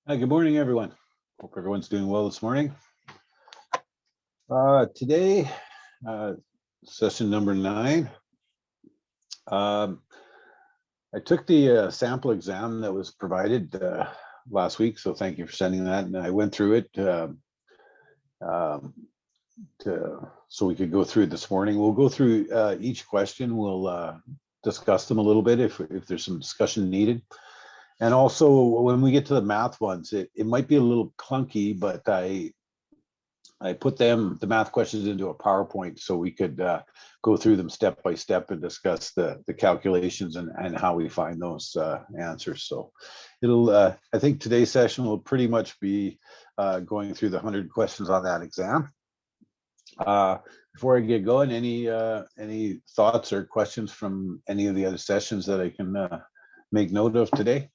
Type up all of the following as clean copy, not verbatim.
Hi, good morning, everyone. Hope everyone's doing well this morning. Today, session number 9. I took the sample exam that was provided last week, so thank you for sending that. And I went through it so we could go through it this morning. We'll go through each question. We'll discuss them a little bit if there's some discussion needed. And also, when we get to the math ones, it might be a little clunky, but I put the math questions into a PowerPoint so we could go through them step by step and discuss the calculations and how we find those answers. So it'll, I think today's session will pretty much be going through the 100 questions on that exam. Before I get going, any thoughts or questions from any of the other sessions that I can make note of today?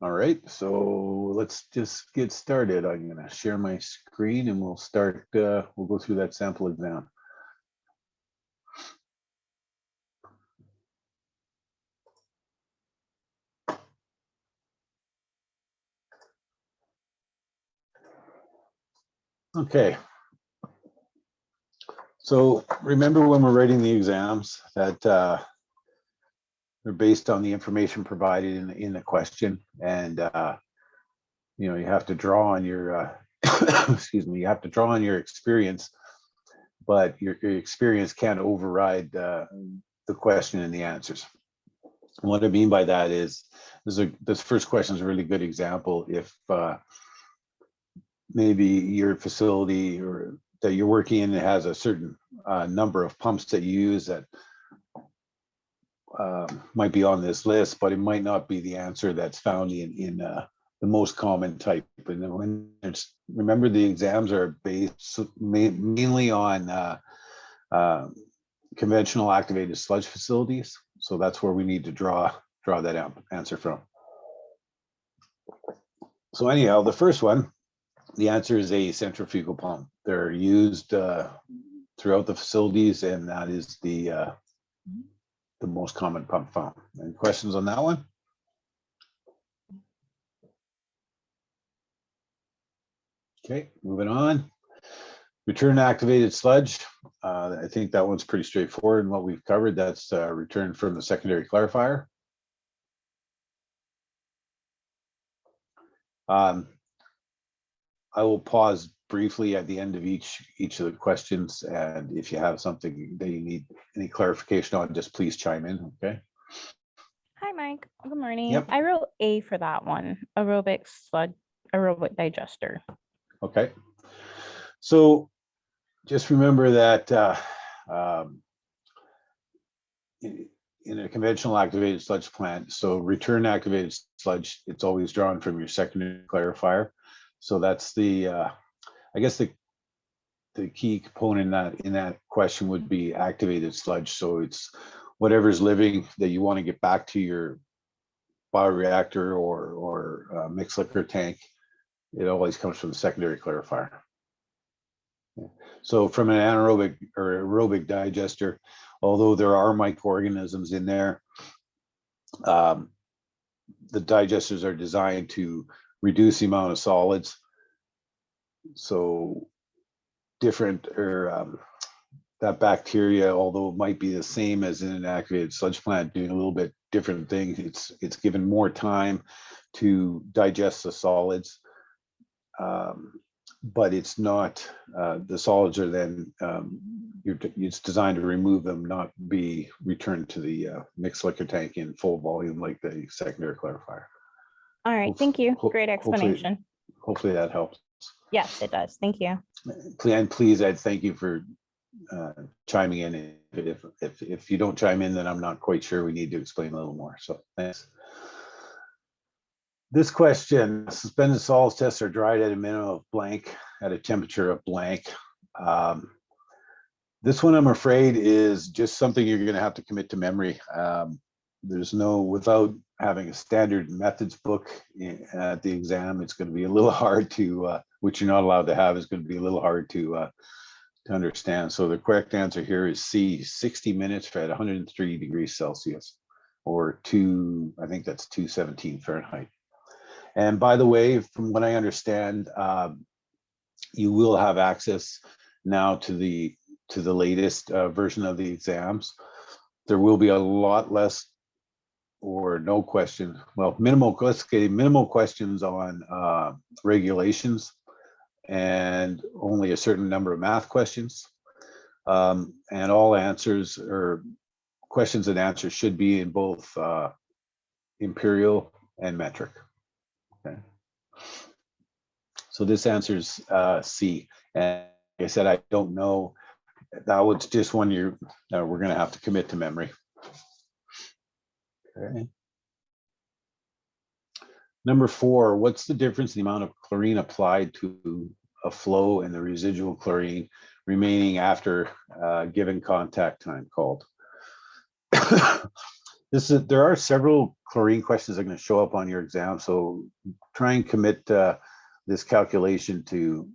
All right, so let's just get started. I'm going to share my screen and we'll start, we'll go through that sample exam. Okay. So remember when we're writing the exams that they're based on the information provided in the question, and you know, you have to draw on your excuse me, you have to draw on your experience, but your experience can't override the question and the answers. And what I mean by that is this first question is a really good example. If maybe your facility or that you're working in has a certain number of pumps that you use that might be on this list, but it might not be the answer that's found in the most common type. And then when remember, the exams are based mainly on conventional activated sludge facilities. So that's where we need to draw that answer from. So anyhow, the first one, the answer is a centrifugal pump. They're used throughout the facilities, and that is the most common pump found. Any questions on that one? Okay, moving on. Return activated sludge. I think that one's pretty straightforward in what we've covered. That's returned from the secondary clarifier. I will pause briefly at the end of each of the questions, and if you have something that you need any clarification on, just please chime in. Okay. Hi, Mike. Good morning. Yep. I wrote A for that one. Aerobic sludge, aerobic digester. Okay. So just remember that in a conventional activated sludge plant, so return activated sludge, it's always drawn from your secondary clarifier. So that's the, I guess the key component in that question would be activated sludge. So it's whatever's living that you want to get back to your bioreactor or mixed liquor tank. It always comes from the secondary clarifier. So from an anaerobic or aerobic digester, although there are microorganisms in there, the digesters are designed to reduce the amount of solids. So different, or that bacteria, although it might be the same as in an activated sludge plant, doing a little bit different thing, it's given more time to digest the solids. But it's not, the solids are then, it's designed to remove them, not be returned to the mixed liquor tank in full volume like the secondary clarifier. All right, thank you. Great explanation. Hopefully that helps. Yes, it does. Thank you. And please, Ed, thank you for chiming in. If you don't chime in, then I'm not quite sure. We need to explain a little more. So thanks. This question, suspended solids tests are dried at a minimum of blank at a temperature of blank. This one, I'm afraid, is just something you're going to have to commit to memory. There's no, without having a standard methods book at the exam, it's going to be a little hard to, which you're not allowed to have, is going to be a little hard to to understand. So the correct answer here is C, 60 minutes at 103 degrees Celsius, or I think that's 217 Fahrenheit. And by the way, from what I understand, you will have access now to the latest version of the exams. There will be a lot less or no question, well, minimal questions on regulations, and only a certain number of math questions. And all answers or questions and answers should be in both imperial and metric. Okay. So this answers C. And like I said, I don't know. That was just one we're going to have to commit to memory. Okay. Number 4, what's the difference in the amount of chlorine applied to a flow and the residual chlorine remaining after given contact time called? There are several chlorine questions that are going to show up on your exam, so try and commit this calculation to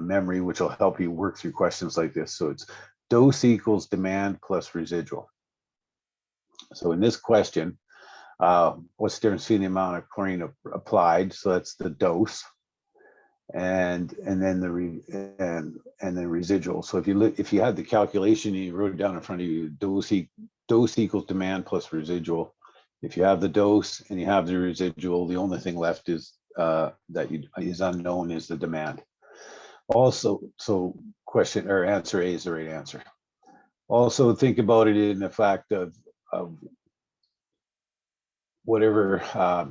memory, which will help you work through questions like this. So it's dose equals demand plus residual. So in this question, what's the difference between the amount of chlorine applied? So that's the dose, and then the residual. So if you had the calculation and you wrote it down in front of you, dose equals demand plus residual. If you have the dose and you have the residual, the only thing left is is unknown is the demand. Also, so question or answer A is the right answer. Also think about it in the fact of whatever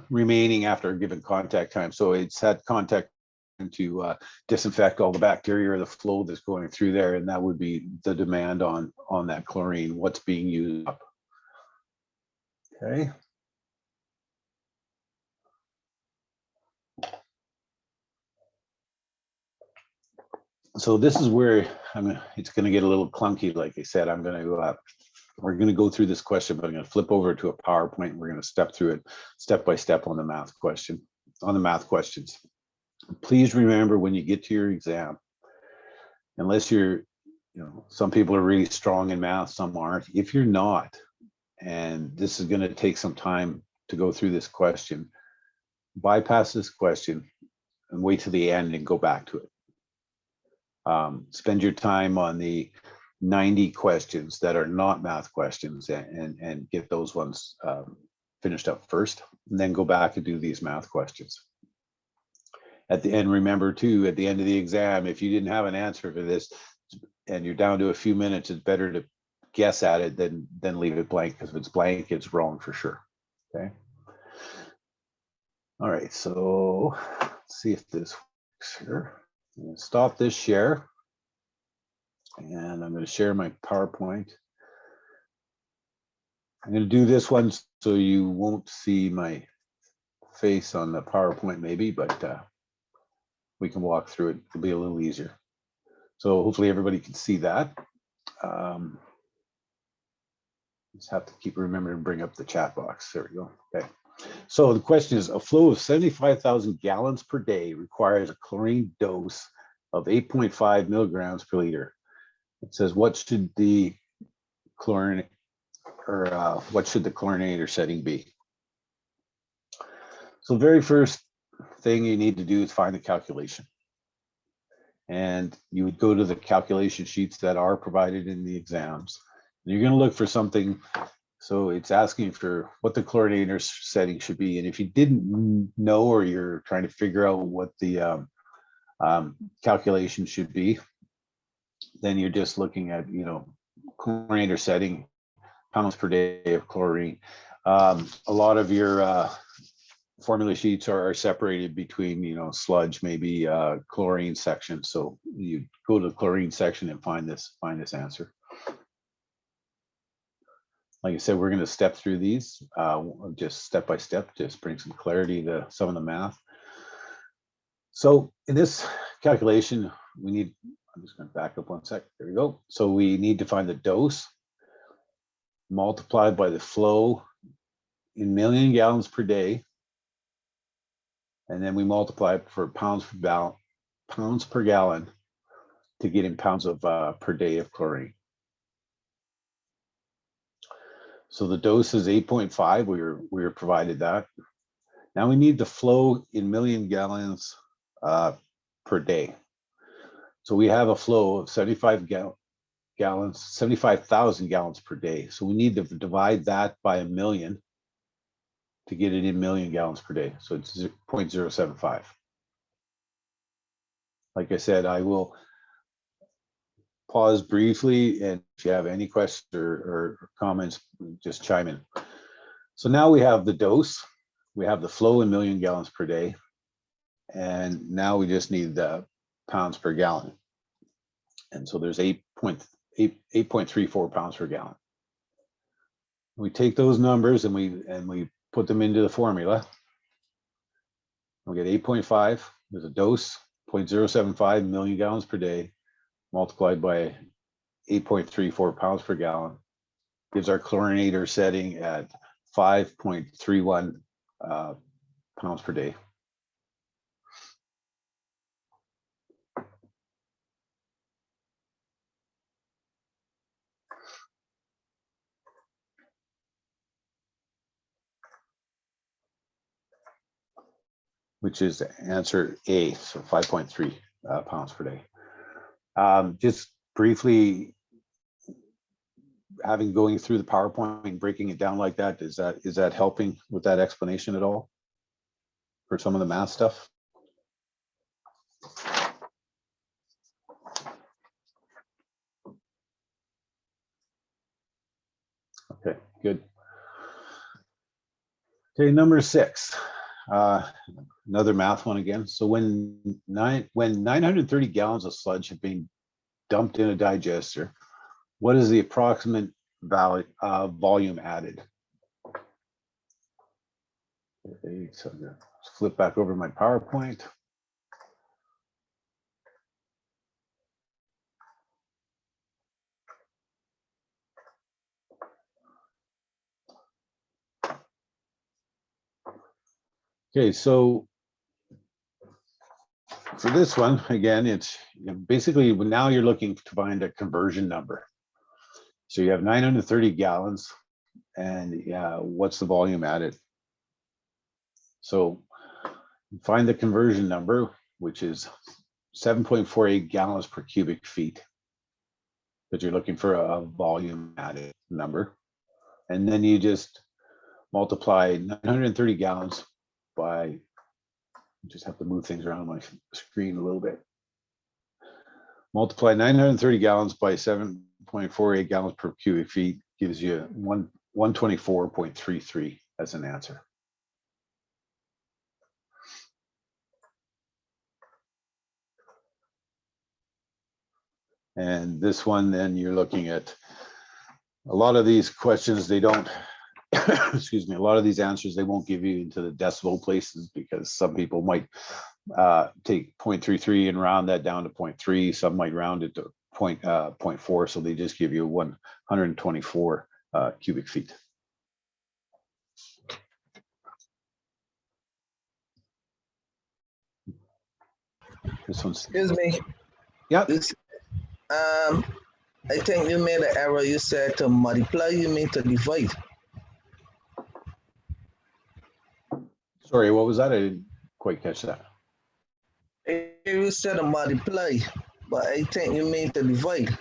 remaining after a given contact time. So it's had contact to disinfect all the bacteria or the flow that's going through there, and that would be the demand on that chlorine, what's being used up. Okay. So this is where it's going to get a little clunky. Like I said, we're going to go through this question, but I'm going to flip over to a PowerPoint and we're going to step through it step by step on the math questions. Please remember when you get to your exam, unless you're, some people are really strong in math, some aren't. If you're not, and this is going to take some time to go through this question, bypass this question and wait till the end and go back to it. Spend your time on the 90 questions that are not math questions and get those ones finished up first, and then go back and do these math questions. At the end, remember too, at the end of the exam, if you didn't have an answer for this and you're down to a few minutes, it's better to guess at it than leave it blank, because if it's blank, it's wrong for sure. Okay. All right, so let's see if this works here. I'm going to stop this share, and I'm going to share my PowerPoint. I'm going to do this one so you won't see my face on the PowerPoint maybe, but we can walk through it. It'll be a little easier. So hopefully everybody can see that. Just have to keep remembering to bring up the chat box. There we go. Okay. So the question is, a flow of 75,000 gallons per day requires a chlorine dose of 8.5 milligrams per liter. It says, what should the chlorinator setting be? So the very first thing you need to do is find the calculation. And you would go to the calculation sheets that are provided in the exams. And you're going to look for something. So it's asking for what the chlorinator setting should be. And if you didn't know, or you're trying to figure out what the calculation should be, then you're just looking at, chlorinator setting, pounds per day of chlorine. A lot of your formula sheets are separated between, sludge, maybe chlorine section. So you go to the chlorine section and find this answer. Like I said, we're going to step through these just step by step, just bring some clarity to some of the math. So in this calculation, I'm just going to back up one sec. There we go. So we need to find the dose multiplied by the flow in million gallons per day. And then we multiply it for pounds per gallon to get in pounds of per day of chlorine. So the dose is 8.5. We were provided that. Now we need the flow in million gallons per day. So we have a flow of 75,000 gallons per day. So we need to divide that by a million to get it in million gallons per day. So it's 0.075. Like I said, I will pause briefly, and if you have any questions or comments, just chime in. So now we have the dose, we have the flow in million gallons per day, and now we just need the pounds per gallon. And so there's 8.34 pounds per gallon. We take those numbers and we put them into the formula. We get 8.5, there's a dose, 0.075 million gallons per day, multiplied by 8.34 pounds per gallon, gives our chlorinator setting at 5.31 pounds per day. Which is answer A, so 5.3 pounds per day. Just briefly, going through the PowerPoint and breaking it down like that, is that helping with that explanation at all for some of the math stuff? Okay, good. Okay, number 6. Another math one again. So when 930 gallons of sludge have been dumped in a digester, what is the approximate volume added? Okay, so let's flip back over my PowerPoint. Okay, so for this one, again, it's basically now you're looking to find a conversion number. So you have 930 gallons, and what's the volume added? So find the conversion number, which is 7.48 gallons per cubic feet, but you're looking for a volume added number. And then you just multiply 930 gallons by, just have to move things around my screen a little bit. Multiply 930 gallons by 7.48 gallons per cubic feet gives you 124.33 as an answer. And this one, then you're looking at a lot of these questions, they don't, excuse me, a lot of these answers, they won't give you into the decimal places because some people might take 0.33 and round that down to 0.3. Some might round it to 0.4. So they just give you 124 cubic feet. This one's. Excuse me. Yeah. I think you made an error. You said to multiply, you mean to divide. Sorry, what was that? I didn't quite catch that. You said to multiply, but I think you mean to divide.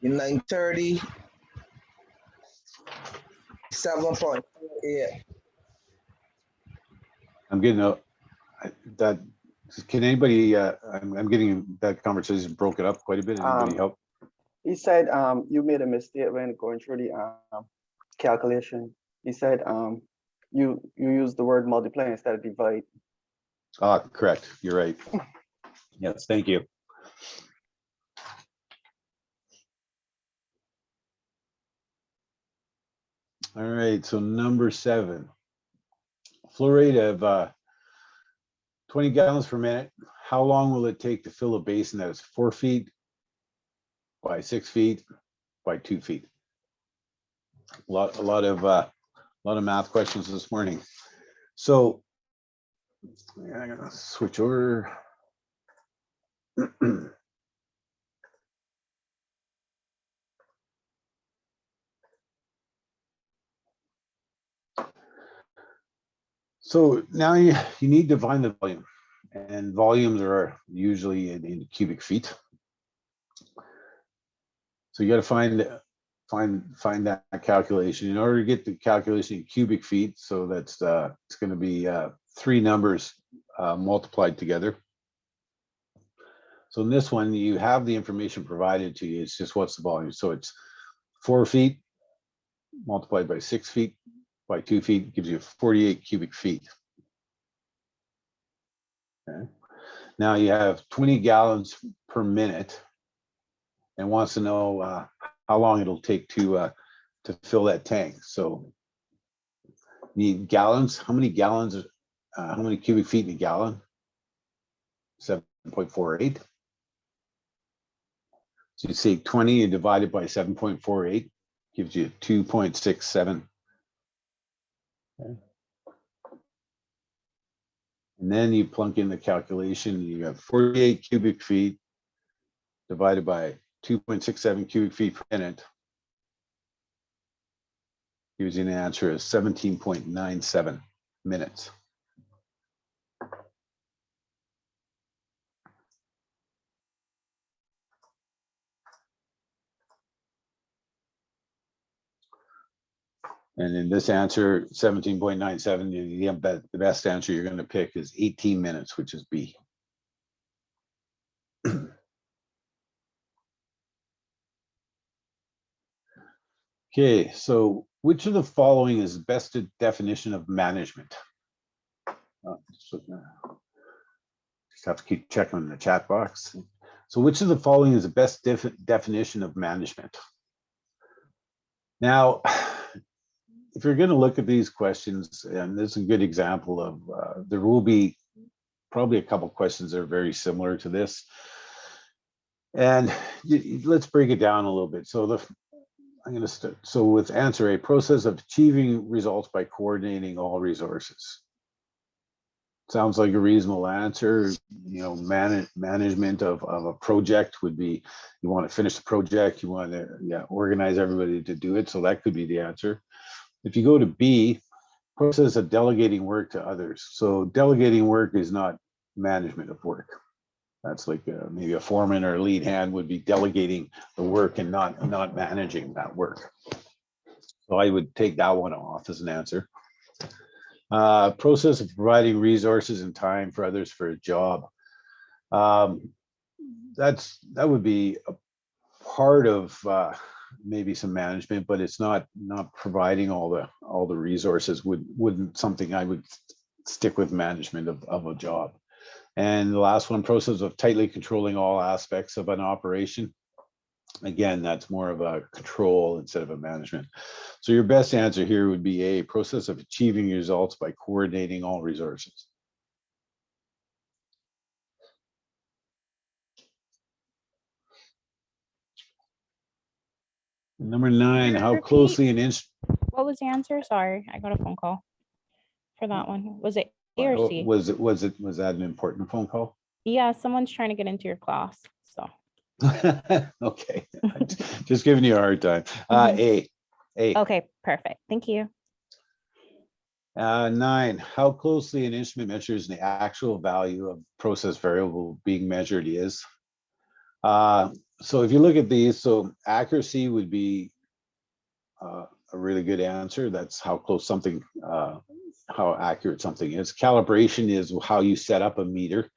In 930, 7.48. I'm getting that. Can anybody? I'm getting that conversation broken up quite a bit. Anybody help? He said you made a mistake when going through the calculation. He said you used the word multiply instead of divide. Ah, correct. You're right. Yes, thank you. All right, so number 7. Flow rate of 20 gallons per minute. How long will it take to fill a basin that is 4 feet by 6 feet by 2 feet? A lot of math questions this morning. So I'm gonna switch over. So now you need to find the volume, and volumes are usually in cubic feet. So you got to find that calculation. In order to get the calculation in cubic feet, so that's it's going to be three numbers multiplied together. So in this one, you have the information provided to you. It's just what's the volume. So it's 4 feet multiplied by 6 feet by 2 feet gives you 48 cubic feet. Okay. Now you have 20 gallons per minute, and wants to know how long it'll take to fill that tank. So need gallons. How many gallons? How many cubic feet in a gallon? 7.48. So you say 20 and divide it by 7.48 gives you 2.67. Okay. And then you plunk in the calculation. You have 48 cubic feet divided by 2.67 cubic feet per minute. Gives you an answer of 17.97 minutes. And in this answer, 17.97, the best answer you're going to pick is 18 minutes, which is B. Okay, so which of the following is the best definition of management? Just have to keep checking the chat box. So which of the following is the best definition of management? Now, if you're going to look at these questions, and this is a good example of, there will be probably a couple questions that are very similar to this. And let's break it down a little bit. So I'm going to start. So with answer A, process of achieving results by coordinating all resources. Sounds like a reasonable answer. You know, management of a project would be, you want to finish the project, you want to organize everybody to do it. So that could be the answer. If you go to B, process of delegating work to others. So delegating work is not management of work. That's like maybe a foreman or a lead hand would be delegating the work and not managing that work. So I would take that one off as an answer. Process of providing resources and time for others for a job. That would be a part of maybe some management, but it's not providing all the resources. Wouldn't something I would stick with management of a job. And the last one, process of tightly controlling all aspects of an operation. Again, that's more of a control instead of a management. So your best answer here would be A, process of achieving results by coordinating all resources. Number 9, how Repeat. closely an What was the answer? Sorry, I got a phone call for that one. Was it A or C? was that an important phone call? Yeah, someone's trying to get into your class. So Okay, just giving you a hard time. A. okay, perfect. Thank you. 9, how closely an instrument measures the actual value of process variable being measured is. So if you look at these, so accuracy would be a really good answer. That's how close something, how accurate something is. Calibration is how you set up a meter.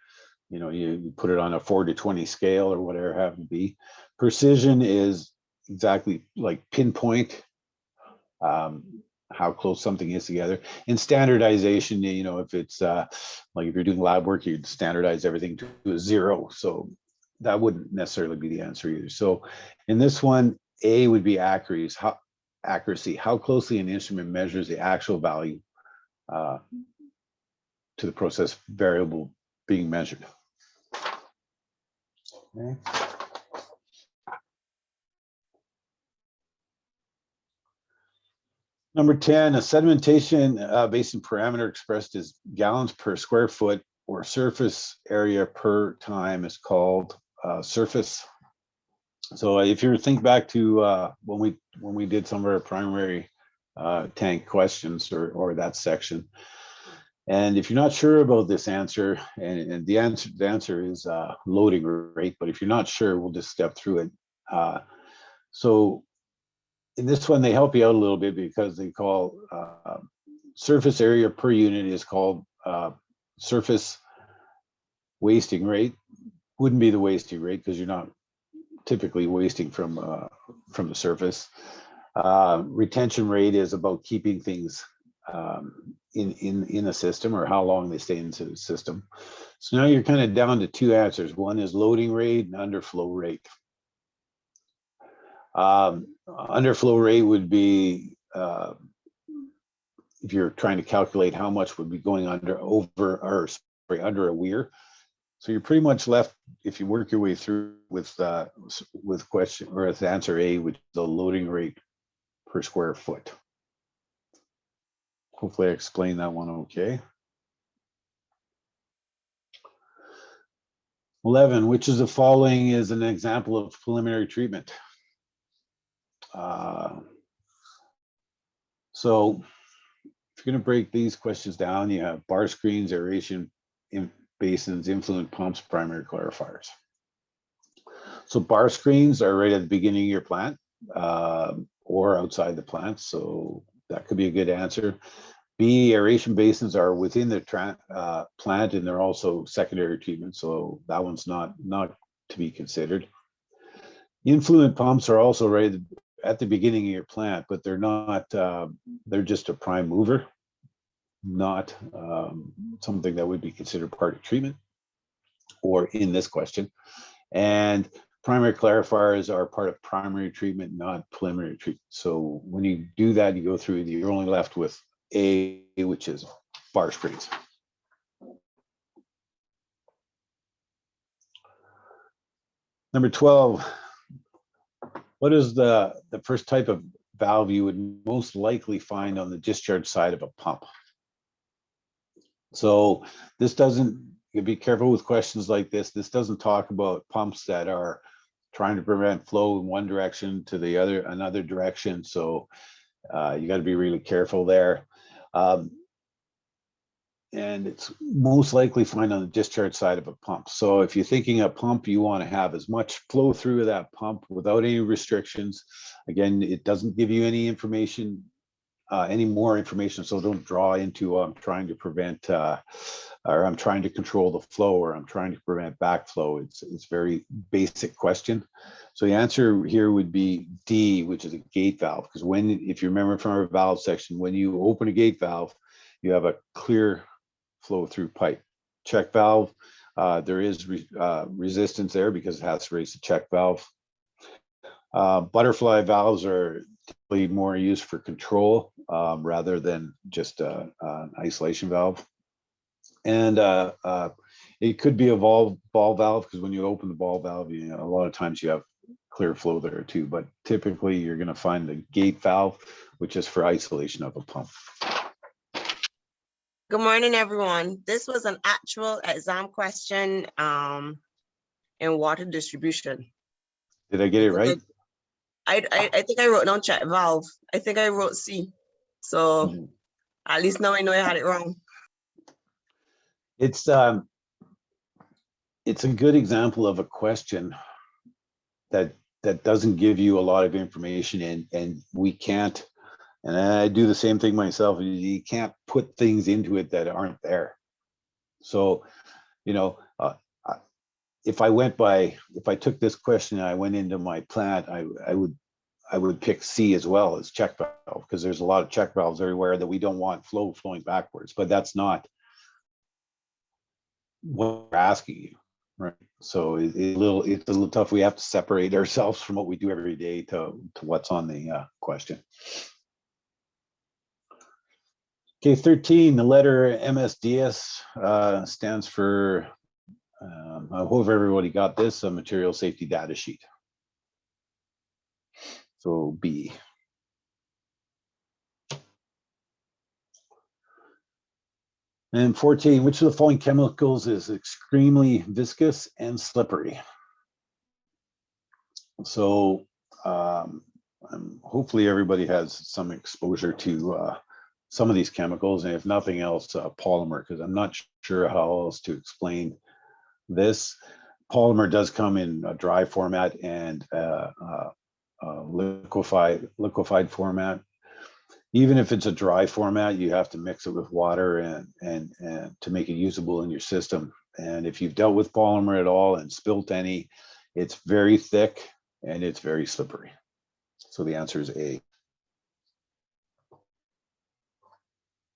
You know, you put it on a 4 to 20 scale or whatever it happens to be. Precision is exactly like pinpoint how close something is together. And standardization, you know, if it's like if you're doing lab work, you'd standardize everything to a 0. So that wouldn't necessarily be the answer either. So in this one, A would be accuracy. How closely an instrument measures the actual value to the process variable being measured. Okay. Number 10, a sedimentation basin parameter expressed as gallons per square foot or surface area per time is called surface. So if you think back to when we did some of our primary tank questions or that section, and if you're not sure about this answer, and the answer is loading rate, but if you're not sure, we'll just step through it. So in this one, they help you out a little bit because they call surface area per unit is called surface wasting rate. Wouldn't be the wasting rate because you're not typically wasting from the surface. Retention rate is about keeping things in a system, or how long they stay into the system. So now you're kind of down to two answers. One is loading rate and underflow rate. Underflow rate would be if you're trying to calculate how much would be going under a weir. So you're pretty much left, if you work your way through with question or with answer A, which is the loading rate per square foot. Hopefully I explained that one okay. 11, which is the following is an example of preliminary treatment. So if you're going to break these questions down, you have bar screens, aeration, basins, influent pumps, primary clarifiers. So bar screens are right at the beginning of your plant or outside the plant. So that could be a good answer. B, aeration basins are within the plant, and they're also secondary treatment. So that one's not to be considered. Influent pumps are also right at the beginning of your plant, but they're not, they're just a prime mover, not something that would be considered part of treatment or in this question. And primary clarifiers are part of primary treatment, not preliminary treatment. So when you do that, you go through, you're only left with A, which is bar screens. Number 12, what is the first type of valve you would most likely find on the discharge side of a pump? So this doesn't, you be careful with questions like this. This doesn't talk about pumps that are trying to prevent flow in one direction to the other, another direction. So you got to be really careful there. And it's most likely found on the discharge side of a pump. So if you're thinking a pump, you want to have as much flow through of that pump without any restrictions. Again, it doesn't give you any information, any more information. So don't draw into I'm trying to prevent or I'm trying to control the flow, or I'm trying to prevent backflow. It's very basic question. So the answer here would be D, which is a gate valve. Because if you remember from our valve section, when you open a gate valve, you have a clear flow through pipe. Check valve, there is resistance there because it has to raise the check valve. Butterfly valves are typically more used for control rather than just an isolation valve. And it could be a ball valve, because when you open the ball valve, a lot of times you have clear flow there too. But typically you're going to find the gate valve, which is for isolation of a pump. Good morning, everyone. This was an actual exam question in water distribution. Did I get it right? I think I wrote down check valve. I think I wrote C. So at least now I know I had it wrong. It's a good example of a question that doesn't give you a lot of information, and we can't. And I do the same thing myself. You can't put things into it that aren't there. So, if I took this question and I went into my plant, I would pick C as well as check valve, because there's a lot of check valves everywhere that we don't want flowing backwards, but that's not what we're asking you, right? So it's a little tough. We have to separate ourselves from what we do every day to what's on the question. Okay, 13, the letter MSDS stands for, I hope everybody got this, a material safety data sheet. So B. And 14, which of the following chemicals is extremely viscous and slippery? So hopefully everybody has some exposure to some of these chemicals, and if nothing else, polymer, because I'm not sure how else to explain this. Polymer does come in a dry format and liquefied format. Even if it's a dry format, you have to mix it with water and to make it usable in your system. And if you've dealt with polymer at all and spilt any, it's very thick and it's very slippery. So the answer is A.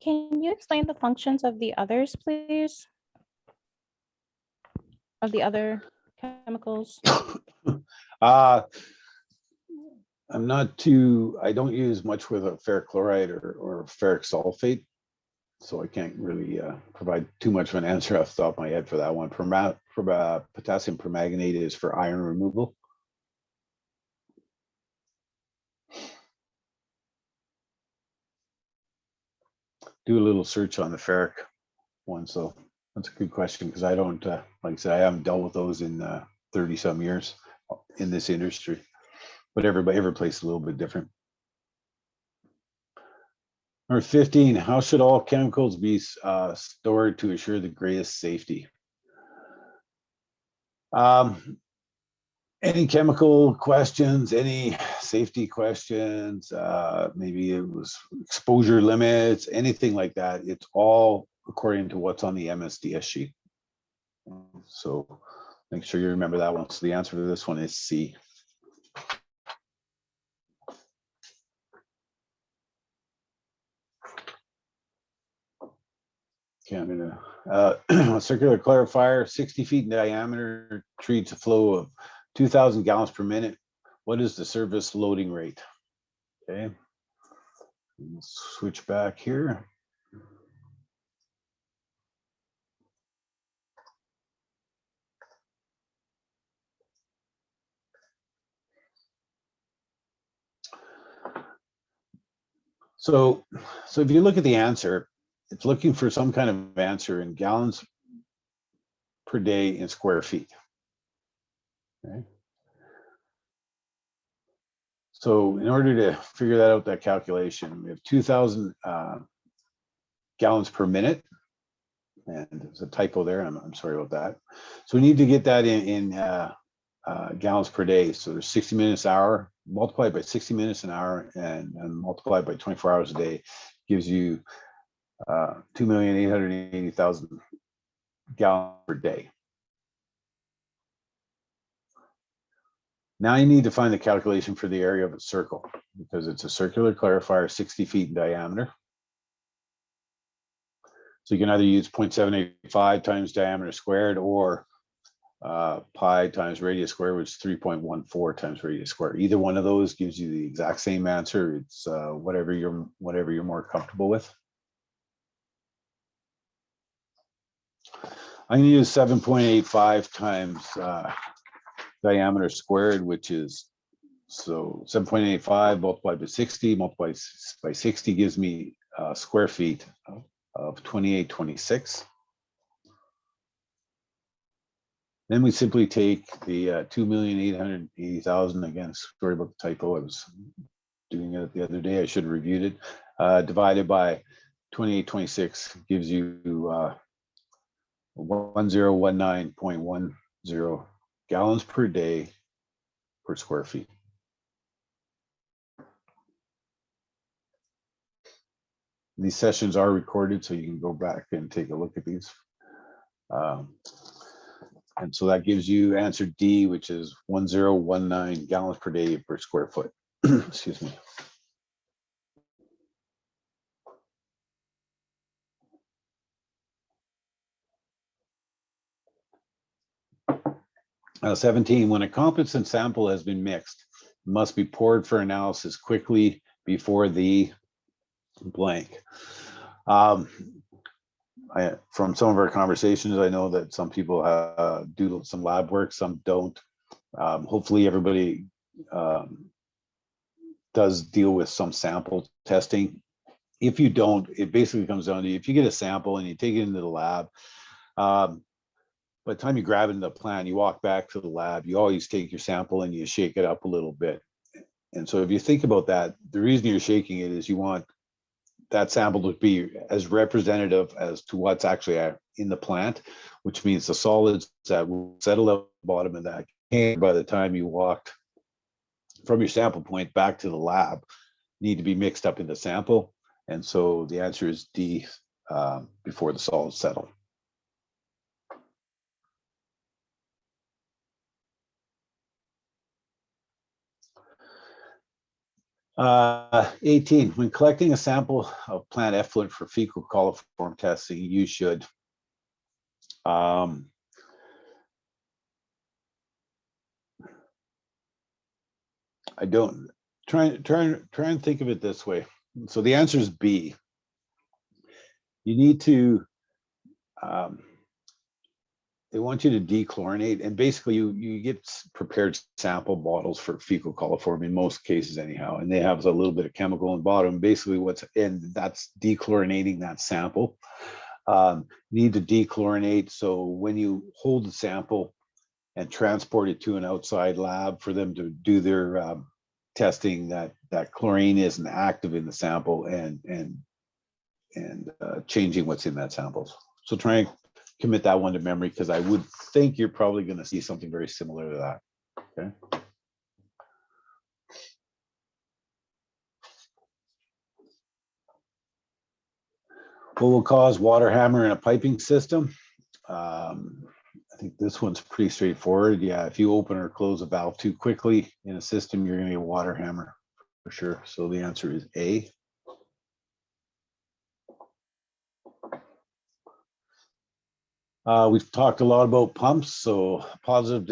Can you explain the functions of the others, please? Of the other chemicals? I don't use much with a ferric chloride or ferric sulfate, so I can't really provide too much of an answer off the top of my head for that one. Potassium permanganate is for iron removal. Do a little search on the ferric one, so that's a good question, because I don't, like I said, I haven't dealt with those in 30 some years in this industry, but every place is a little bit different. Number 15, how should all chemicals be stored to assure the greatest safety? Any chemical questions, any safety questions, maybe it was exposure limits, anything like that, it's all according to what's on the MSDS sheet. So make sure you remember that one. So the answer to this one is C. Okay, I'm gonna, a circular clarifier, 60 feet in diameter, treats a flow of 2,000 gallons per minute. What is the service loading rate? Okay, let's switch back here. So if you look at the answer, it's looking for some kind of answer in gallons per day in square feet. Okay. So in order to figure that out, that calculation, we have 2,000 gallons per minute, and there's a typo there. I'm sorry about that. So we need to get that in gallons per day. So there's 60 minutes an hour, multiplied by 60 minutes an hour, and multiplied by 24 hours a day, gives you 2,880,000 gallons per day. Now you need to find the calculation for the area of a circle, because it's a circular clarifier, 60 feet in diameter. So you can either use 0.785 times diameter squared, or pi times radius squared, which is 3.14 times radius squared. Either one of those gives you the exact same answer. It's whatever you're more comfortable with. I'm going to use 7.85 times diameter squared, which is, so 7.85 multiplied by 60 multiplied by 60 gives me square feet of 2826. Then we simply take the 2,880,000, again, sorry about the typo, I was doing it the other day, I should have reviewed it, divided by 2826 gives you 1019.10 gallons per day per square feet. These sessions are recorded, so you can go back and take a look at these. And so that gives you answer D, which is 1019 gallons per day per square foot. Excuse me. 17, when a competent sample has been mixed, it must be poured for analysis quickly before the blank. From some of our conversations, I know that some people do some lab work, some don't. Hopefully everybody does deal with some sample testing If you don't, it basically comes down to, if you get a sample and you take it into the lab, by the time you grab it in the plant, you walk back to the lab, you always take your sample and you shake it up a little bit. And so if you think about that, the reason you're shaking it is you want that sample to be as representative as to what's actually in the plant, which means the solids that will settle at the bottom of that can by the time you walked from your sample point back to the lab need to be mixed up in the sample. And so the answer is D, before the solids settle. 18, when collecting a sample of plant effluent for fecal coliform testing, you should I don't try and think of it this way. So the answer is B. You need to they want you to dechlorinate, and basically you get prepared sample bottles for fecal coliform in most cases anyhow, and they have a little bit of chemical in the bottom. Basically what's in, that's dechlorinating that sample. You need to dechlorinate, so when you hold the sample and transport it to an outside lab for them to do their testing, that chlorine isn't active in the sample and changing what's in that sample. So try and commit that one to memory, because I would think you're probably going to see something very similar to that. Okay. What will cause water hammer in a piping system? I think this one's pretty straightforward. Yeah, if you open or close a valve too quickly in a system, you're going to get a water hammer for sure. So the answer is A. We've talked a lot about pumps, so positive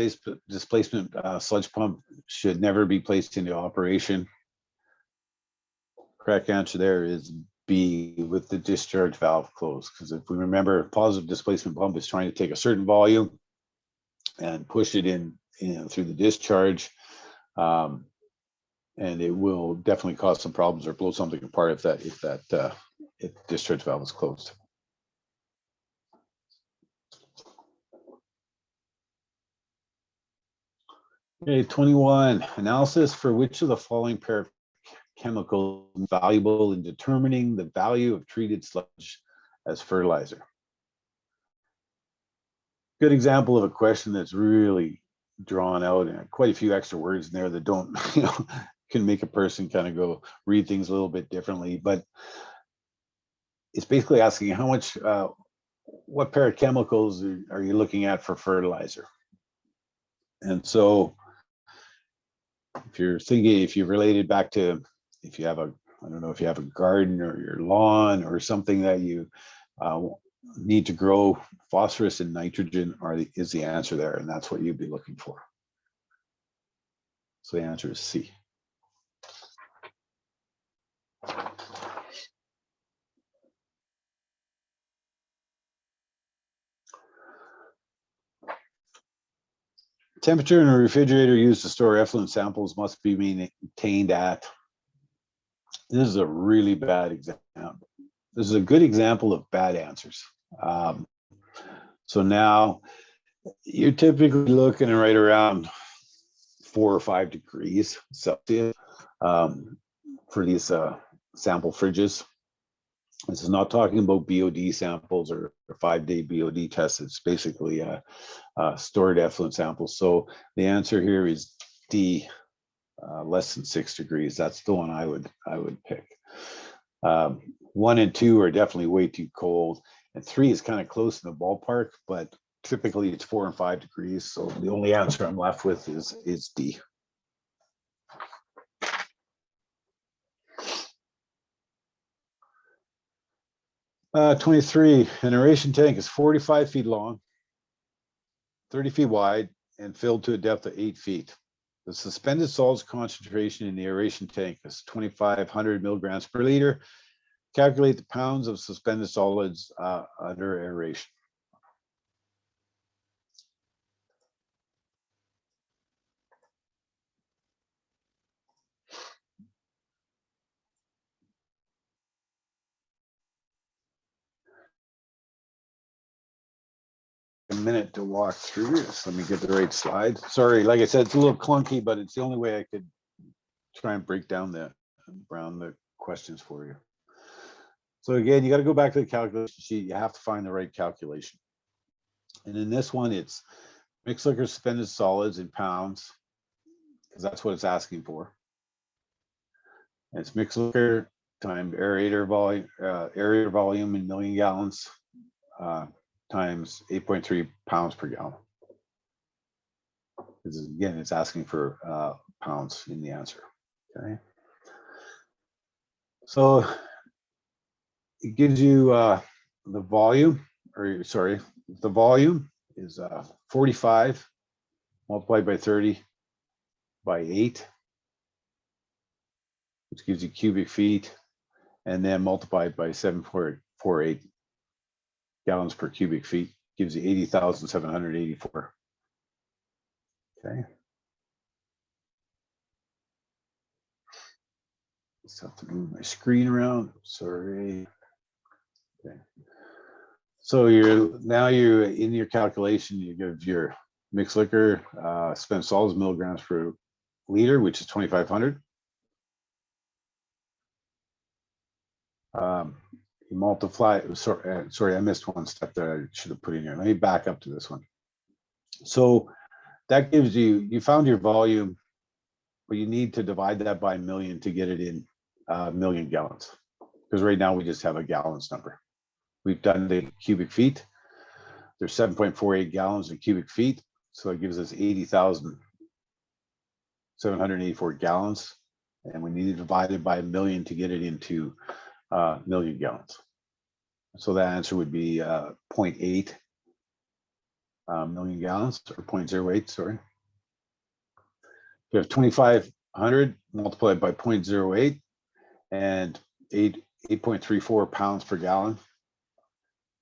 displacement sludge pump should never be placed into operation. Correct answer there is B, with the discharge valve closed, because if we remember, positive displacement pump is trying to take a certain volume and push it in, through the discharge, and it will definitely cause some problems or blow something apart if the discharge valve is closed. Okay, 21, analysis for which of the following pair of chemicals is valuable in determining the value of treated sludge as fertilizer. Good example of a question that's really drawn out and quite a few extra words in there that don't, can make a person kind of go read things a little bit differently, but it's basically asking how much, what pair of chemicals are you looking at for fertilizer? And so if you're thinking, if you related back to, if you have a, I don't know, if you have a garden or your lawn or something that you need to grow, phosphorus and nitrogen is the answer there, and that's what you'd be looking for. So the answer is C. Temperature in a refrigerator used to store effluent samples must be maintained at. This is a really bad example. This is a good example of bad answers. So now you're typically looking at right around 4 or 5 degrees Celsius for these sample fridges. This is not talking about BOD samples or 5-day BOD tests. It's basically stored effluent samples. So the answer here is D, less than 6 degrees. That's the one I would pick. 1 and 2 are definitely way too cold, and 3 is kind of close in the ballpark, but typically it's 4 and 5 degrees. So the only answer I'm left with is D. Uh, 23, an aeration tank is 45 feet long, 30 feet wide, and filled to a depth of 8 feet. The suspended solids concentration in the aeration tank is 2,500 milligrams per liter. Calculate the pounds of suspended solids under aeration. minute to walk through this. Let me get the right slide. Sorry, like I said, it's a little clunky, but it's the only way I could try and break down the questions for you. So again, you got to go back to the calculation sheet. You have to find the right calculation. And in this one, it's mixed liquor suspended solids in pounds, because that's what it's asking for. And it's mixed liquor times aerator volume in million gallons times 8.3 pounds per gallon. Again, it's asking for pounds in the answer. Okay. So it gives you the volume, or sorry, the volume is 45 multiplied by 30 by 8, which gives you cubic feet, and then multiplied by 7.48 gallons per cubic feet, gives you 80,784. Okay. Just have to move my screen around. Sorry. Okay. So now you're in your calculation. You give your mixed liquor spent solids milligrams per liter, which is 2,500. You multiply. Sorry, I missed one step that I should have put in here. Let me back up to this one. So that gives you found your volume, but you need to divide that by a million to get it in million gallons, because right now we just have a gallons number. We've done the cubic feet. There's 7.48 gallons in cubic feet, so it gives us 80,784 gallons, and we need to divide it by a million to get it into million gallons. So that answer would be 0.8 million gallons, or 0.08, sorry. We have 2,500 multiplied by 0.08 and 8.34 pounds per gallon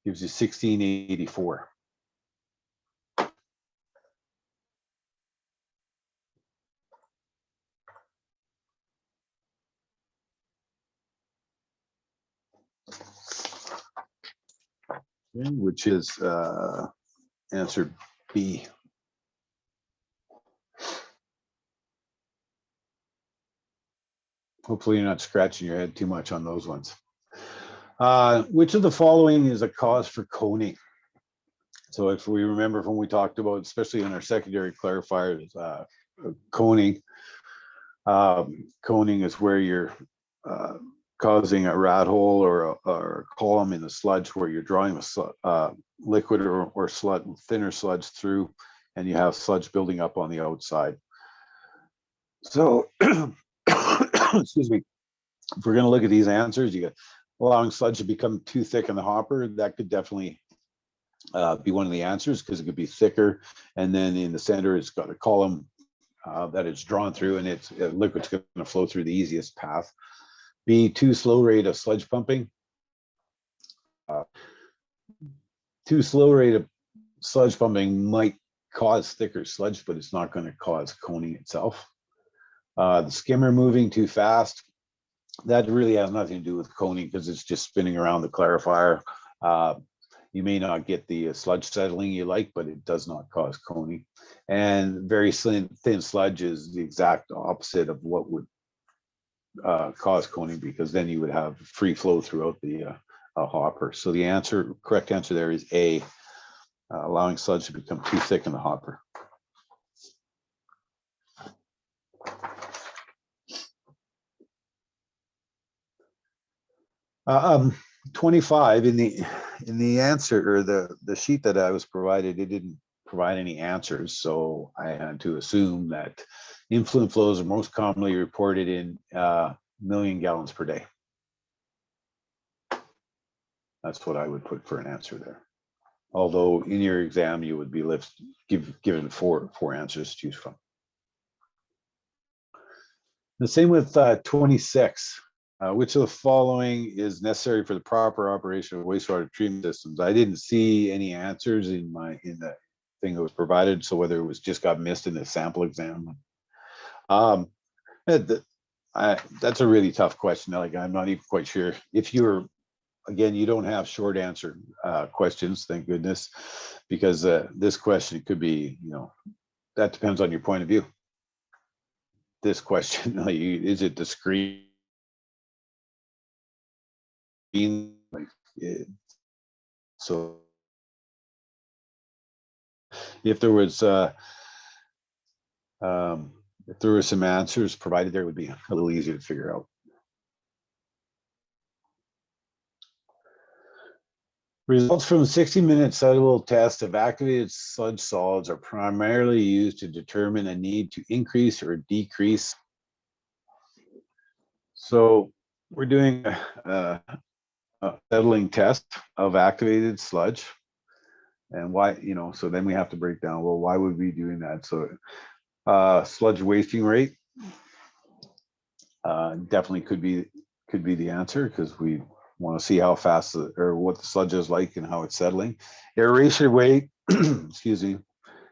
gives you 1684. Okay, which is answer B. Hopefully you're not scratching your head too much on those ones. Which of the following is a cause for coning? So if we remember when we talked about, especially in our secondary clarifiers, coning. Coning is where you're causing a rat hole or a column in the sludge where you're drawing a liquid or sludge, thinner sludge through, and you have sludge building up on the outside. So, excuse me, if we're going to look at these answers, you got allowing sludge to become too thick in the hopper. That could definitely be one of the answers, because it could be thicker, and then in the center it's got a column that it's drawn through, and it's liquid's going to flow through the easiest path. B, too slow rate of sludge pumping. Too slow rate of sludge pumping might cause thicker sludge, but it's not going to cause coning itself. The skimmer moving too fast, that really has nothing to do with coning, because it's just spinning around the clarifier. You may not get the sludge settling you like, but it does not cause coning. And very thin sludge is the exact opposite of what would cause coning, because then you would have free flow throughout the hopper. So the correct answer there is A, allowing sludge to become too thick in the hopper. Um, 25 in the answer, or the sheet that I was provided, it didn't provide any answers, so I had to assume that influent flows are most commonly reported in million gallons per day. That's what I would put for an answer there. Although in your exam you would be given four answers to choose from. The same with 26. Which of the following is necessary for the proper operation of wastewater treatment systems? I didn't see any answers in the thing that was provided, so whether it was just got missed in the sample exam. That's a really tough question. Like, I'm not even quite sure if you're again, you don't have short answer questions, thank goodness, because this question could be, that depends on your point of view. This question, is it discrete? So if there was some answers provided there, it would be a little easier to figure out. Results from 60-minute soluble test of activated sludge solids are primarily used to determine a need to increase or decrease. So we're doing a settling test of activated sludge. And why, so then we have to break down, well, why would we be doing that? So sludge wasting rate definitely could be the answer, because we want to see how fast or what the sludge is like and how it's settling. Aeration rate, excuse me,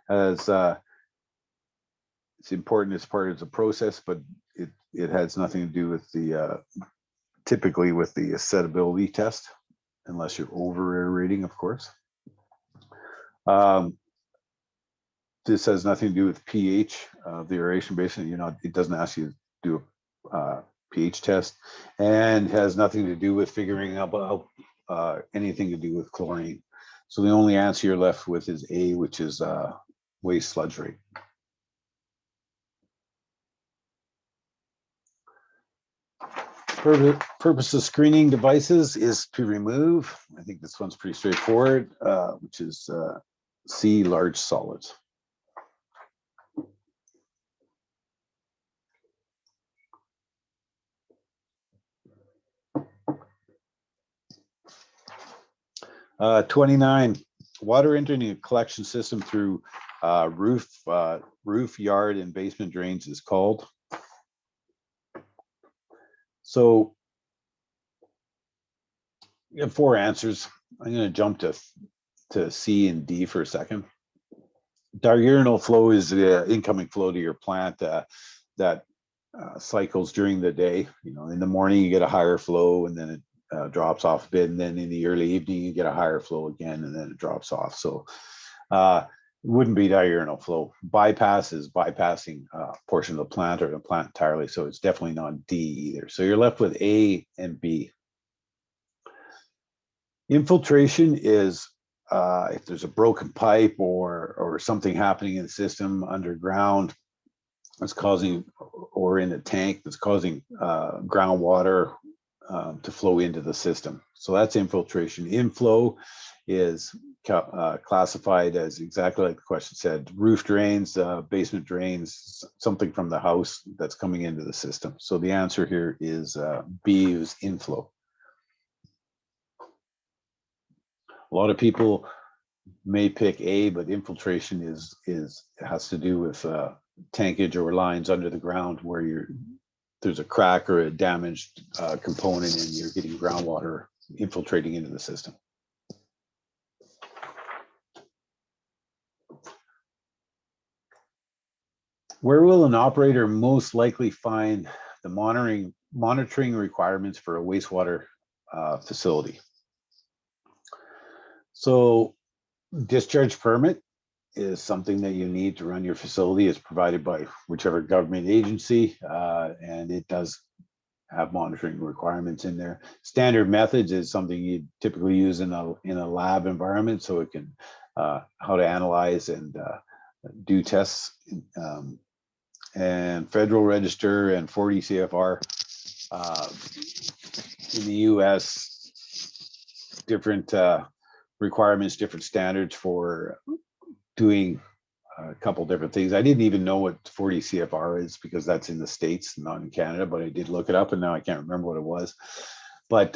as it's important as part of the process, but it has nothing to do with the typically with the settability test, unless you're over aerating, of course. This has nothing to do with pH of the aeration basin. It doesn't ask you to do a pH test, and has nothing to do with figuring out anything to do with chlorine. So the only answer you're left with is A, which is waste sludge rate. Purpose of screening devices is to remove, I think this one's pretty straightforward, which is C, large solids. Uh, 29, water entering a collection system through roof, yard, and basement drains is called. So you have 4 answers. I'm going to jump to C and D for a second. Diurnal flow is the incoming flow to your plant that cycles during the day. In the morning you get a higher flow, and then it drops off a bit, and then in the early evening you get a higher flow again, and then it drops off. So it wouldn't be diurnal flow. Bypass is bypassing a portion of the plant or the plant entirely, so it's definitely not D either. So you're left with A and B. Infiltration is if there's a broken pipe or something happening in the system underground that's causing, or in a tank that's causing groundwater to flow into the system. So that's infiltration. Inflow is classified as exactly like the question said: roof drains, basement drains, something from the house that's coming into the system. So the answer here is B, is inflow. A lot of people may pick A, but infiltration has to do with tankage or lines under the ground where there's a crack or a damaged component, and you're getting groundwater infiltrating into the system. Where will an operator most likely find the monitoring requirements for a wastewater facility? So discharge permit is something that you need to run your facility. It's provided by whichever government agency, and it does have monitoring requirements in there. Standard methods is something you typically use in a lab environment, so it can how to analyze and do tests. And Federal Register and 40 CFR in the US, different requirements, different standards for doing a couple different things. I didn't even know what 40 CFR is, because that's in the States, not in Canada, but I did look it up, and now I can't remember what it was. But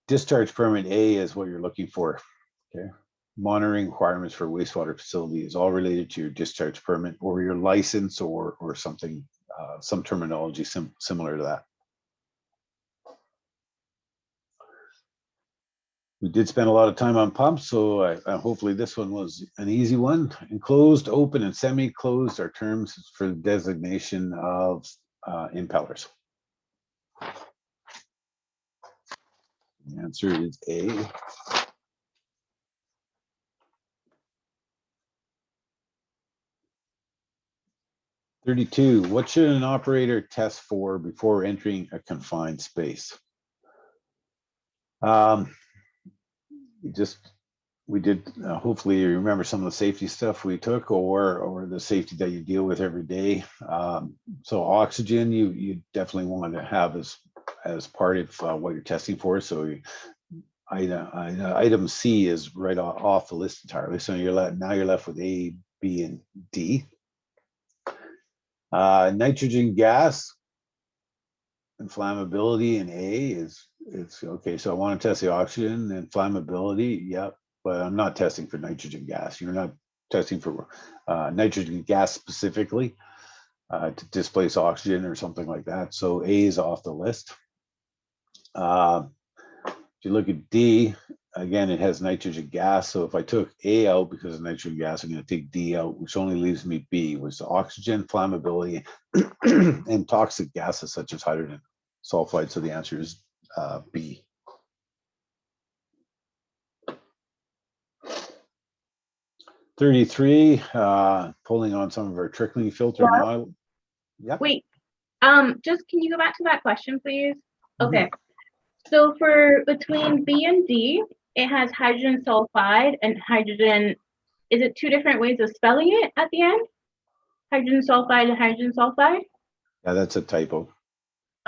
discharge permit A is what you're looking for. Okay. Monitoring requirements for wastewater facility is all related to your discharge permit or your license, or something, some terminology similar to that. We did spend a lot of time on pumps, so hopefully this one was an easy one. Enclosed, open, and semi-closed are terms for the designation of impellers. The answer is A. What should an operator test for before entering a confined space? We did, hopefully you remember some of the safety stuff we took, or the safety that you deal with every day. So oxygen, you definitely want to have as part of what you're testing for. So item C is right off the list entirely. So you're left with A, B, and D. Nitrogen gas inflammability in A it's okay. So I want to test the oxygen and flammability. Yep, but I'm not testing for nitrogen gas. You're not testing for nitrogen gas specifically to displace oxygen or something like that. So A is off the list. If you look at D, again, it has nitrogen gas. So if I took A out because of nitrogen gas, I'm going to take D out, which only leaves me B, which is oxygen, flammability, and toxic gases such as hydrogen sulfide. So the answer is B. (33) Pulling on some of our trickling filter model. Yep. Wait, just can you go back to that question, please? Okay. So for between B and D, it has hydrogen sulfide and hydrogen. Is it two different ways of spelling it at the end? Hydrogen sulfide and hydrogen sulfide? Yeah, that's a typo.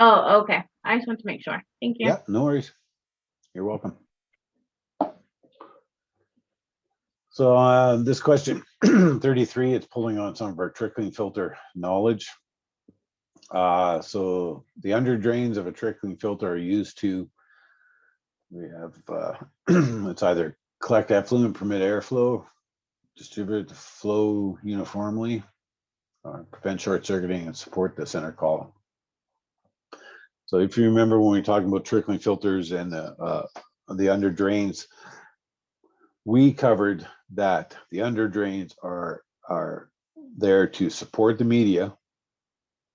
Oh, okay. I just want to make sure. Thank you. Yeah, no worries. You're welcome. So this question 33, it's pulling on some of our trickling filter knowledge. So the under drains of a trickling filter are used to, we have, it's either collect effluent, permit airflow, distribute the flow uniformly, prevent short circuiting, and support the center column. So if you remember when we talked about trickling filters and the under drains, we covered that the under drains are there to support the media,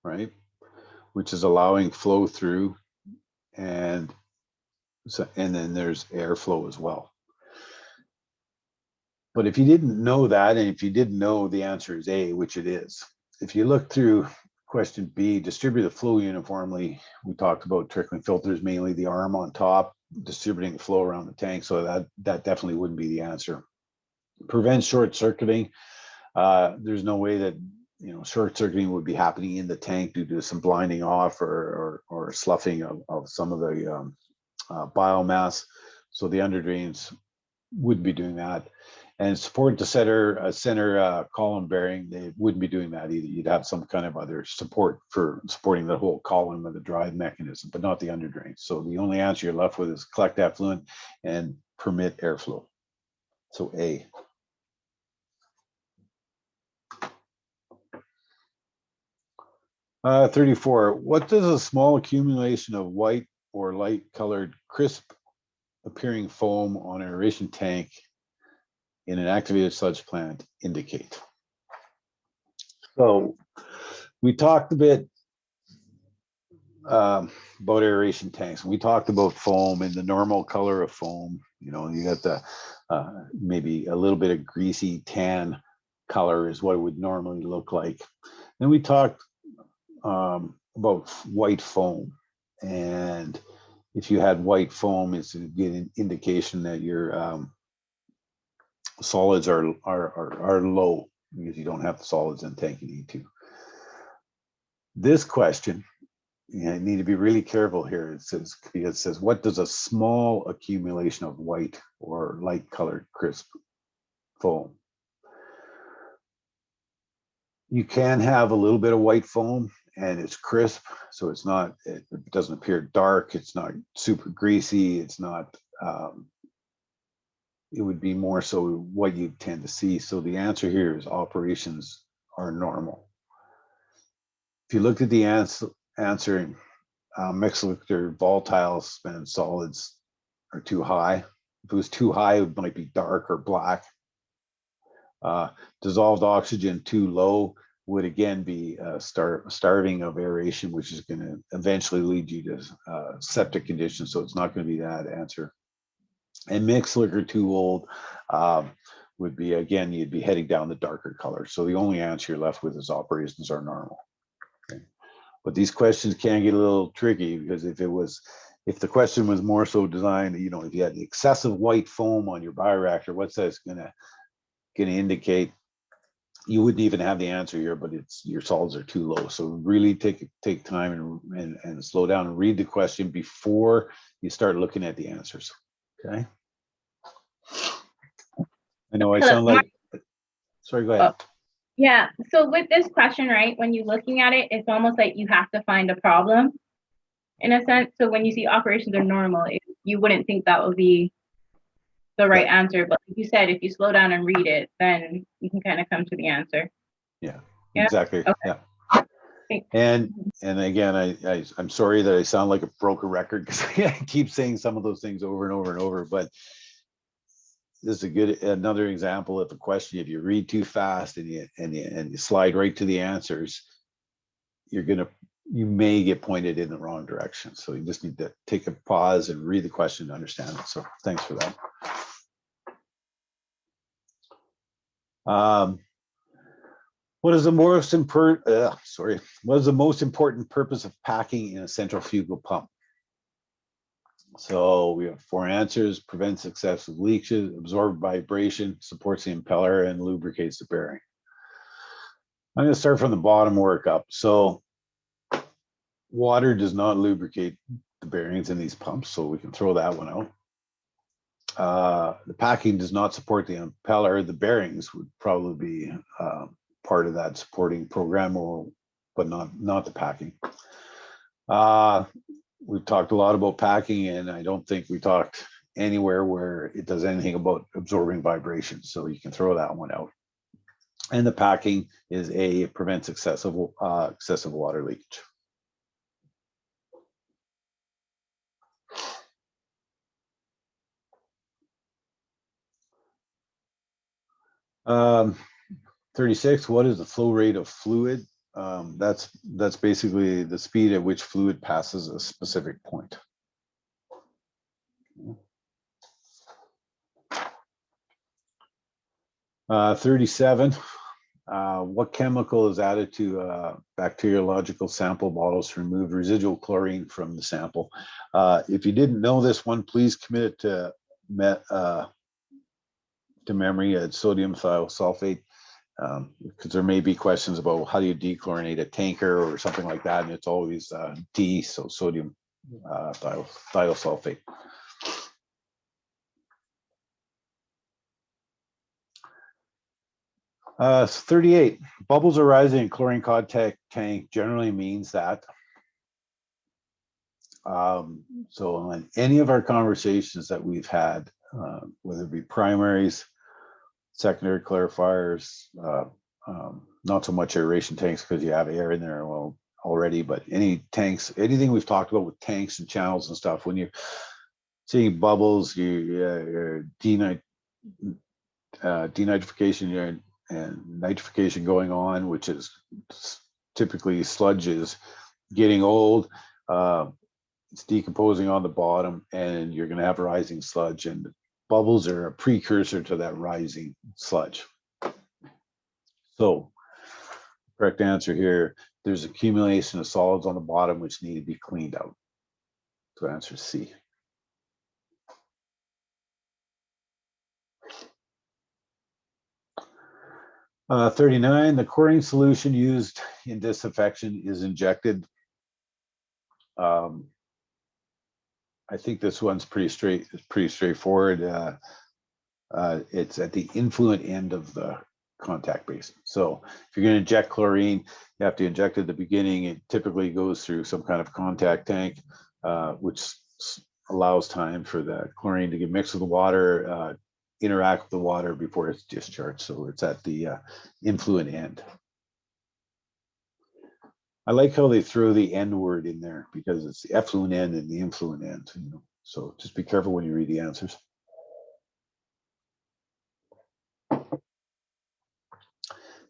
right? Which is allowing flow through, and then there's airflow as well. But if you didn't know that, and if you didn't know the answer is A, which it is, if you look through question B, distribute the flow uniformly, we talked about trickling filters, mainly the arm on top, distributing the flow around the tank. So that definitely wouldn't be the answer. Prevent short circuiting. There's no way that short circuiting would be happening in the tank due to some blinding off or sloughing of some of the biomass. So the under drains would be doing that. And support the center column bearing, they wouldn't be doing that either. You'd have some kind of other support for supporting the whole column of the drive mechanism, but not the under drains. So the only answer you're left with is collect effluent and permit airflow. So A. (34) What does a small accumulation of white or light colored crisp appearing foam on an aeration tank in an activated sludge plant indicate? So we talked a bit about aeration tanks. We talked about foam and the normal color of foam. You got the maybe a little bit of greasy tan color is what it would normally look like. Then we talked about white foam, and if you had white foam, it's an indication that your solids are low because you don't have the solids in the tank you need to. This question, you need to be really careful here. It says, what does a small accumulation of white or light colored crisp foam? You can have a little bit of white foam and it's crisp, so it doesn't appear dark, it's not super greasy, it's not, it would be more so what you tend to see. So the answer here is operations are normal. If you looked at the answer, mixed-liquor volatile spent solids are too high. If it was too high, it might be dark or black. Dissolved oxygen too low, would again be starving of aeration, which is going to eventually lead you to septic conditions. So it's not going to be that answer. And mixed liquor too old would be, again, you'd be heading down the darker color. So the only answer you're left with is operations are normal. Okay. But these questions can get a little tricky, because if the question was more so designed, you know, if you had excessive white foam on your bioreactor, what's that's gonna indicate? You wouldn't even have the answer here, but it's your solids are too low. So really take time and slow down and read the question before you start looking at the answers. Okay. I know I sound like, sorry, go ahead. Yeah, so with this question, right, when you're looking at it, it's almost like you have to find a problem in a sense. So when you see operations are normal, you wouldn't think that would be the right answer. But like you said, if you slow down and read it, then you can kind of come to the answer. Yeah, Yeah? exactly. Okay. Yeah. Thanks. And again, I'm sorry that I sound like a broken record, because I keep saying some of those things over and over and over, but this is another example of a question. If you read too fast and you slide right to the answers, you may get pointed in the wrong direction. So you just need to take a pause and read the question to understand it. So thanks for that. What is the most important purpose of packing in a centrifugal pump? So we have 4 answers: prevents excessive leakage, absorbs vibration, supports the impeller, and lubricates the bearing. I'm going to start from the bottom, work up. So water does not lubricate the bearings in these pumps, so we can throw that one out. The packing does not support the impeller. The bearings would probably be part of that supporting program, but not the packing. We've talked a lot about packing, and I don't think we talked anywhere where it does anything about absorbing vibration, so you can throw that one out. And the packing is it prevents excessive water leakage. Um, 36, what is the flow rate of fluid? That's basically the speed at which fluid passes a specific point. 37, what chemical is added to bacteriological sample bottles to remove residual chlorine from the sample? If you didn't know this one, please commit it to memory at sodium thiosulfate, because there may be questions about how do you dechlorinate a tanker or something like that, and it's always D, so sodium thiosulfate. Uh, 38, bubbles arising in chlorine contact tank generally means that. So on any of our conversations that we've had, whether it be primaries, secondary clarifiers, not so much aeration tanks because you have air in there already, but any tanks, anything we've talked about with tanks and channels and stuff, when you're seeing bubbles, denitrification and nitrification going on, which is typically sludge is getting old, it's decomposing on the bottom, and you're going to have rising sludge, and bubbles are a precursor to that rising sludge. So correct answer here, there's accumulation of solids on the bottom which need to be cleaned out. So answer C. Uh, 39, the chlorine solution used in disinfection is injected. I think this one's pretty straightforward. It's at the influent end of the contact basin. So if you're going to inject chlorine, you have to inject at the beginning. It typically goes through some kind of contact tank, which allows time for the chlorine to get mixed with the water, interact with the water before it's discharged. So it's at the influent end. I like how they throw the end word in there because it's the effluent end and the influent end. You know? So just be careful when you read the answers.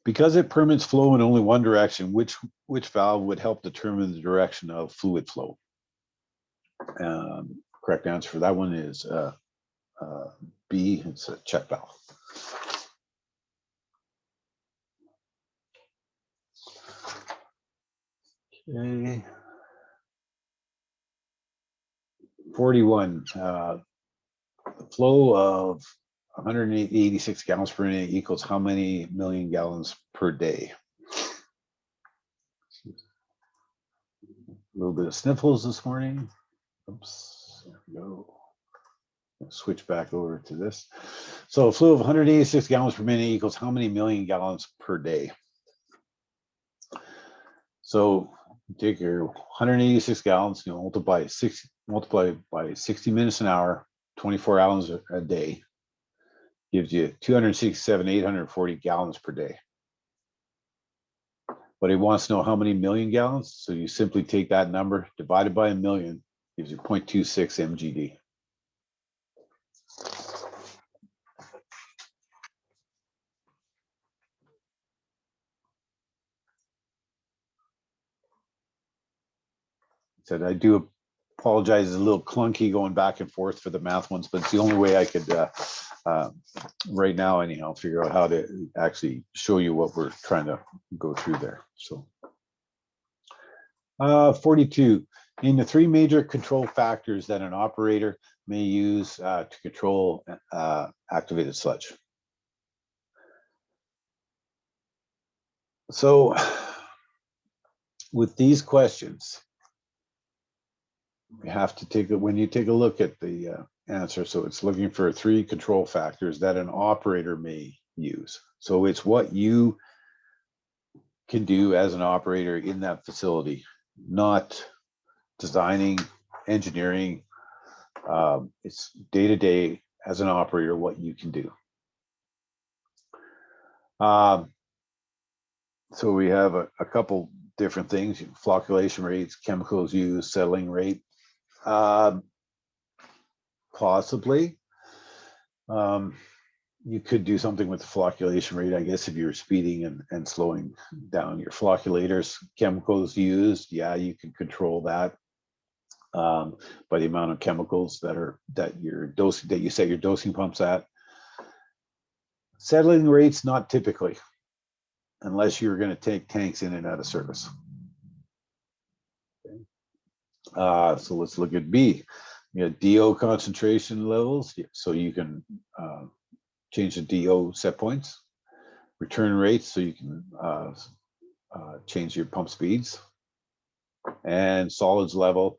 Because it permits flow in only one direction, which valve would help determine the direction of fluid flow? Correct answer for that one is B, it's a check valve. Okay. 41, the flow of 186 gallons per minute equals how many million gallons per day? A little bit of sniffles this morning. Oops, there we go. Switch back over to this. So a flow of 186 gallons per minute equals how many million gallons per day? So take your 186 gallons, you multiply by 60 minutes an hour, 24 hours a day, gives you 267,840 gallons per day. But he wants to know how many million gallons. So you simply take that number divided by a million, gives you 0.26 MGD. Said I do apologize, it's a little clunky going back and forth for the math ones, but it's the only way I could right now anyhow figure out how to actually show you what we're trying to go through there. So 42, name the three major control factors that an operator may use to control activated sludge. So with these questions, you have to take it when you take a look at the answer. So it's looking for three control factors that an operator may use. So it's what you can do as an operator in that facility, not designing, engineering. It's day to day as an operator what you can do. So we have a couple different things: flocculation rates, chemicals used, settling rate. Possibly. You could do something with the flocculation rate, I guess, if you're speeding and slowing down your flocculators. Chemicals used, yeah, you can control that by the amount of chemicals that you set your dosing pumps at. Settling rates, not typically, unless you're going to take tanks in and out of service. So let's look at B. You know, DO concentration levels, so you can change the DO set points. Return rates, so you can change your pump speeds. And solids level,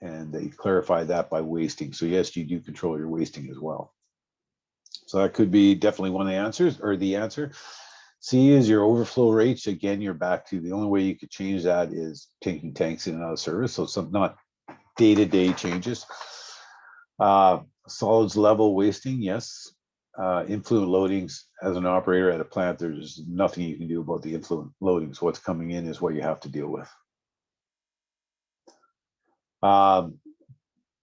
and they clarify that by wasting. So yes, you do control your wasting as well. So that could be definitely one of the answers, or the answer. C is your overflow rates. Again, you're back to the only way you could change that is taking tanks in and out of service. So some not day-to-day changes. Solids level wasting, yes. Influent loadings, as an operator at a plant, there's nothing you can do about the influent loadings. What's coming in is what you have to deal with.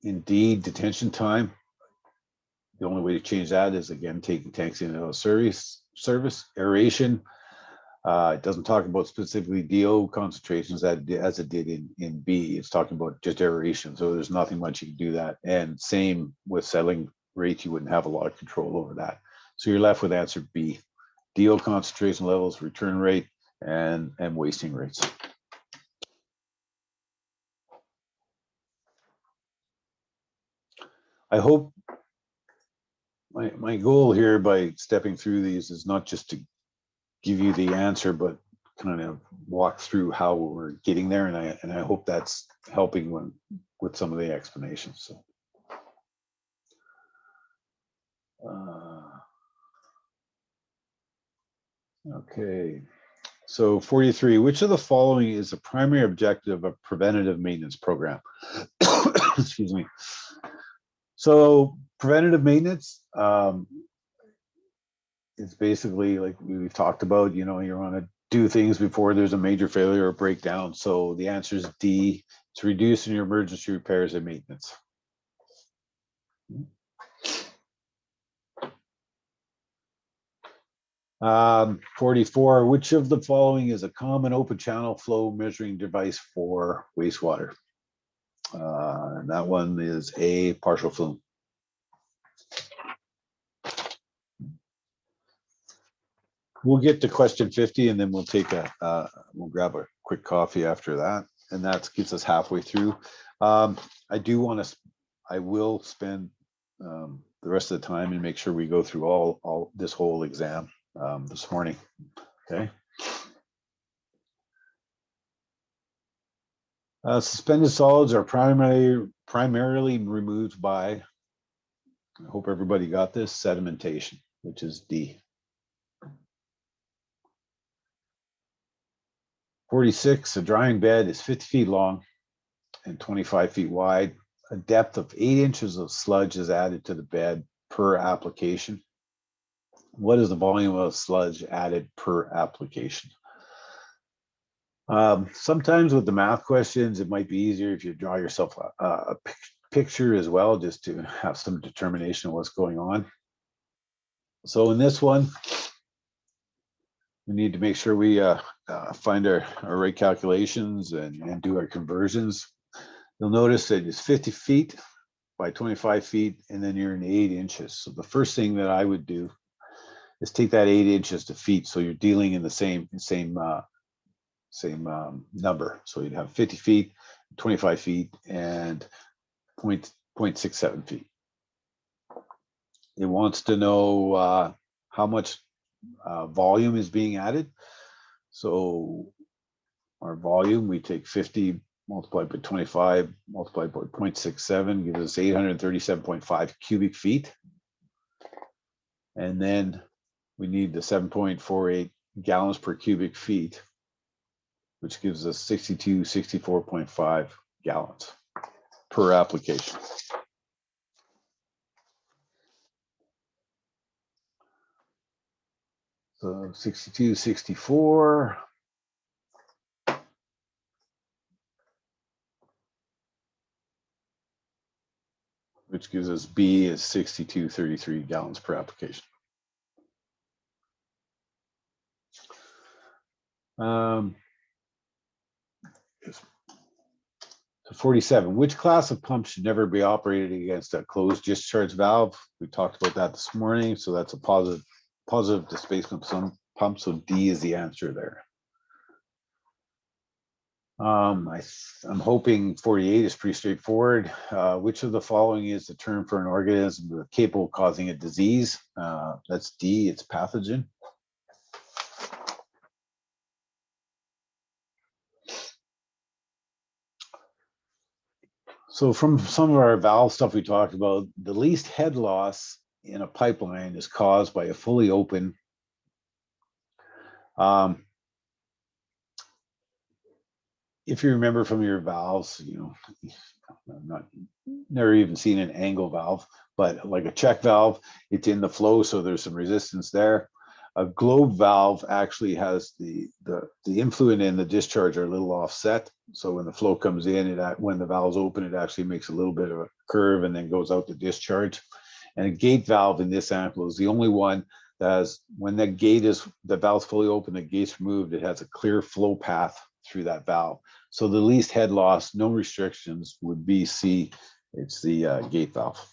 Indeed, detention time. The only way to change that is, again, taking tanks in and out of service. Aeration, it doesn't talk about specifically DO concentrations as it did in B. It's talking about just aeration. So there's nothing much you can do that. And same with settling rates, you wouldn't have a lot of control over that. So you're left with answer B. DO concentration levels, return rate, and wasting rates. I hope my goal here by stepping through these is not just to give you the answer, but kind of walk through how we're getting there, and I hope that's helping with some of the explanations. So, okay, so 43. Which of the following is the primary objective of preventative maintenance program? Excuse me. So preventative maintenance. It's basically like we've talked about, you know, you want to do things before there's a major failure or breakdown. So the answer is D. It's reducing your emergency repairs and maintenance. 44, which of the following is a common open channel flow measuring device for wastewater? And that one is A, partial flume. We'll get to question 50 and then we'll take we'll grab a quick coffee after that. And that gets us halfway through. I will spend the rest of the time and make sure we go through all this whole exam this morning. Okay. Suspended solids are primarily removed by, I hope everybody got this, sedimentation, which is D. 46, a drying bed is 50 feet long and 25 feet wide. A depth of 8 inches of sludge is added to the bed per application. What is the volume of sludge added per application? Sometimes with the math questions, it might be easier if you draw yourself a picture as well, just to have some determination of what's going on. So in this one, we need to make sure we find our right calculations and do our conversions. You'll notice that it's 50 feet by 25 feet, and then you're in 8 inches. So the first thing that I would do is take that 8 inches to feet. So you're dealing in the same number. So you'd have 50 feet, 25 feet, and 0.67 feet. It wants to know how much volume is being added. So our volume, we take 50 multiplied by 25 multiplied by 0.67 gives us 837.5 cubic feet. And then we need the 7.48 gallons per cubic feet, which gives us 64.5 gallons per application. So 64, which gives us B is 62.33 gallons per application. 47, which class of pump should never be operated against a closed discharge valve? We talked about that this morning. So that's a positive displacement pump. So D is the answer there. I'm hoping 48 is pretty straightforward. Which of the following is the term for an organism capable of causing a disease? That's D, it's pathogen. So from some of our valve stuff we talked about, the least head loss in a pipeline is caused by a fully open if you remember from your valves, I've never even seen an angle valve, but like a check valve, it's in the flow, so there's some resistance there. A globe valve actually has the influent and the discharge are a little offset. So when the flow comes in, when the valve's open, it actually makes a little bit of a curve and then goes out to discharge. And a gate valve in this example is the only one that has, when the valve's fully open, the gate's removed, it has a clear flow path through that valve. So the least head loss, no restrictions, would be C. It's the gate valve.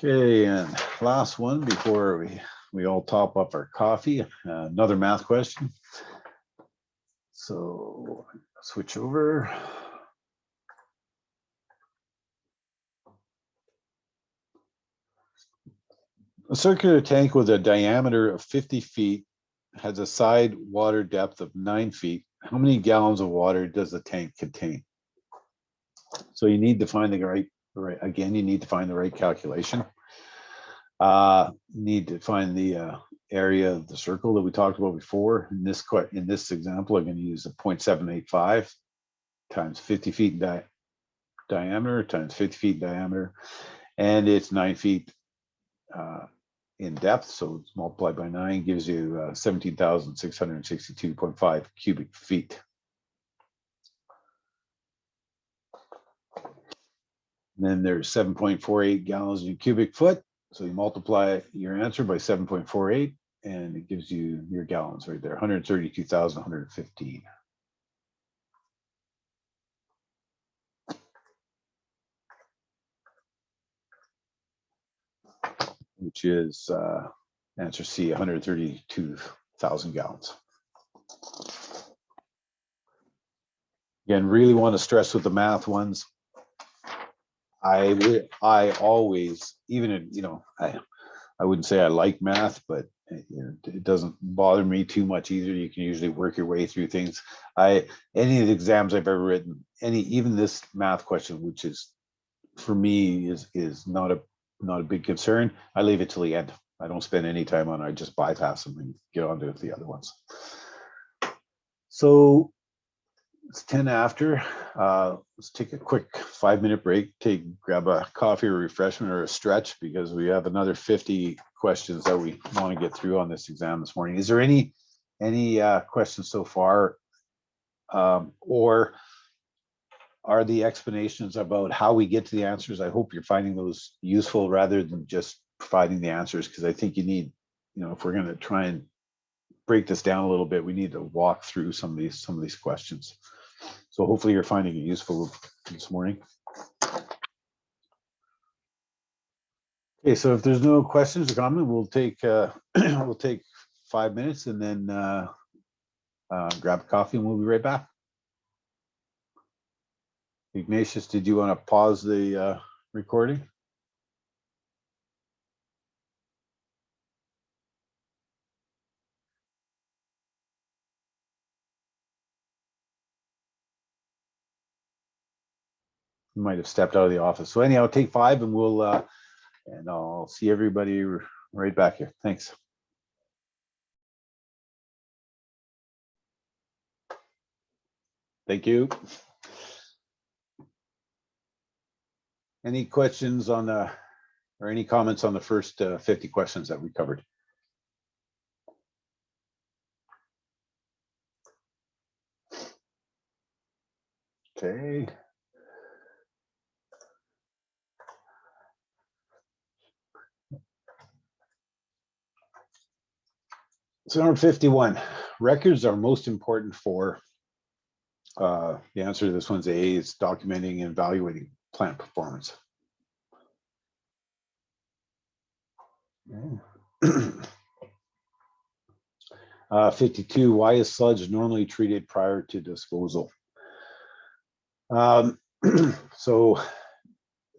Okay, and last one before we all top up our coffee, another math question. So switch over. A circular tank with a diameter of 50 feet has a side water depth of 9 feet. How many gallons of water does the tank contain? So you need to find the right again, you need to find the right calculation. You need to find the area of the circle that we talked about before. In this example, I'm going to use a 0.785 times 50 feet diameter times 50 feet diameter, and it's 9 feet in depth. So it's multiplied by 9 gives you 17,662.5 cubic feet. And then there's 7.48 gallons in cubic foot. So you multiply your answer by 7.48 and it gives you your gallons right there, 132,115. Which is answer C, 132,000 gallons. Again, really want to stress with the math ones. I always, even, you know, I wouldn't say I like math, but you know, it doesn't bother me too much either. You can usually work your way through things. Any of the exams I've ever written, even this math question, which is for me is not a big concern. I leave it till the end. I don't spend any time on it. I just bypass them and get on to the other ones. So it's 10 after. Let's take a quick 5-minute break. Grab a coffee or refreshment or a stretch because we have another 50 questions that we want to get through on this exam this morning. Is there any questions so far, or are the explanations about how we get to the answers? I hope you're finding those useful rather than just providing the answers, because I think you need, you know, if we're going to try and break this down a little bit, we need to walk through some of these questions. So hopefully you're finding it useful this morning. Okay, so if there's no questions or comments, we'll take 5 minutes and then grab a coffee and we'll be right back. Ignatius, did you want to pause the recording? You might have stepped out of the office. So anyhow, take 5 and I'll see everybody right back here. Thanks. Thank you. Any questions on or any comments on the first 50 questions that we covered? Okay. So number 51, records are most important for, the answer to this one's A, is documenting and evaluating plant performance. Yeah. 52, why is sludge normally treated prior to disposal? So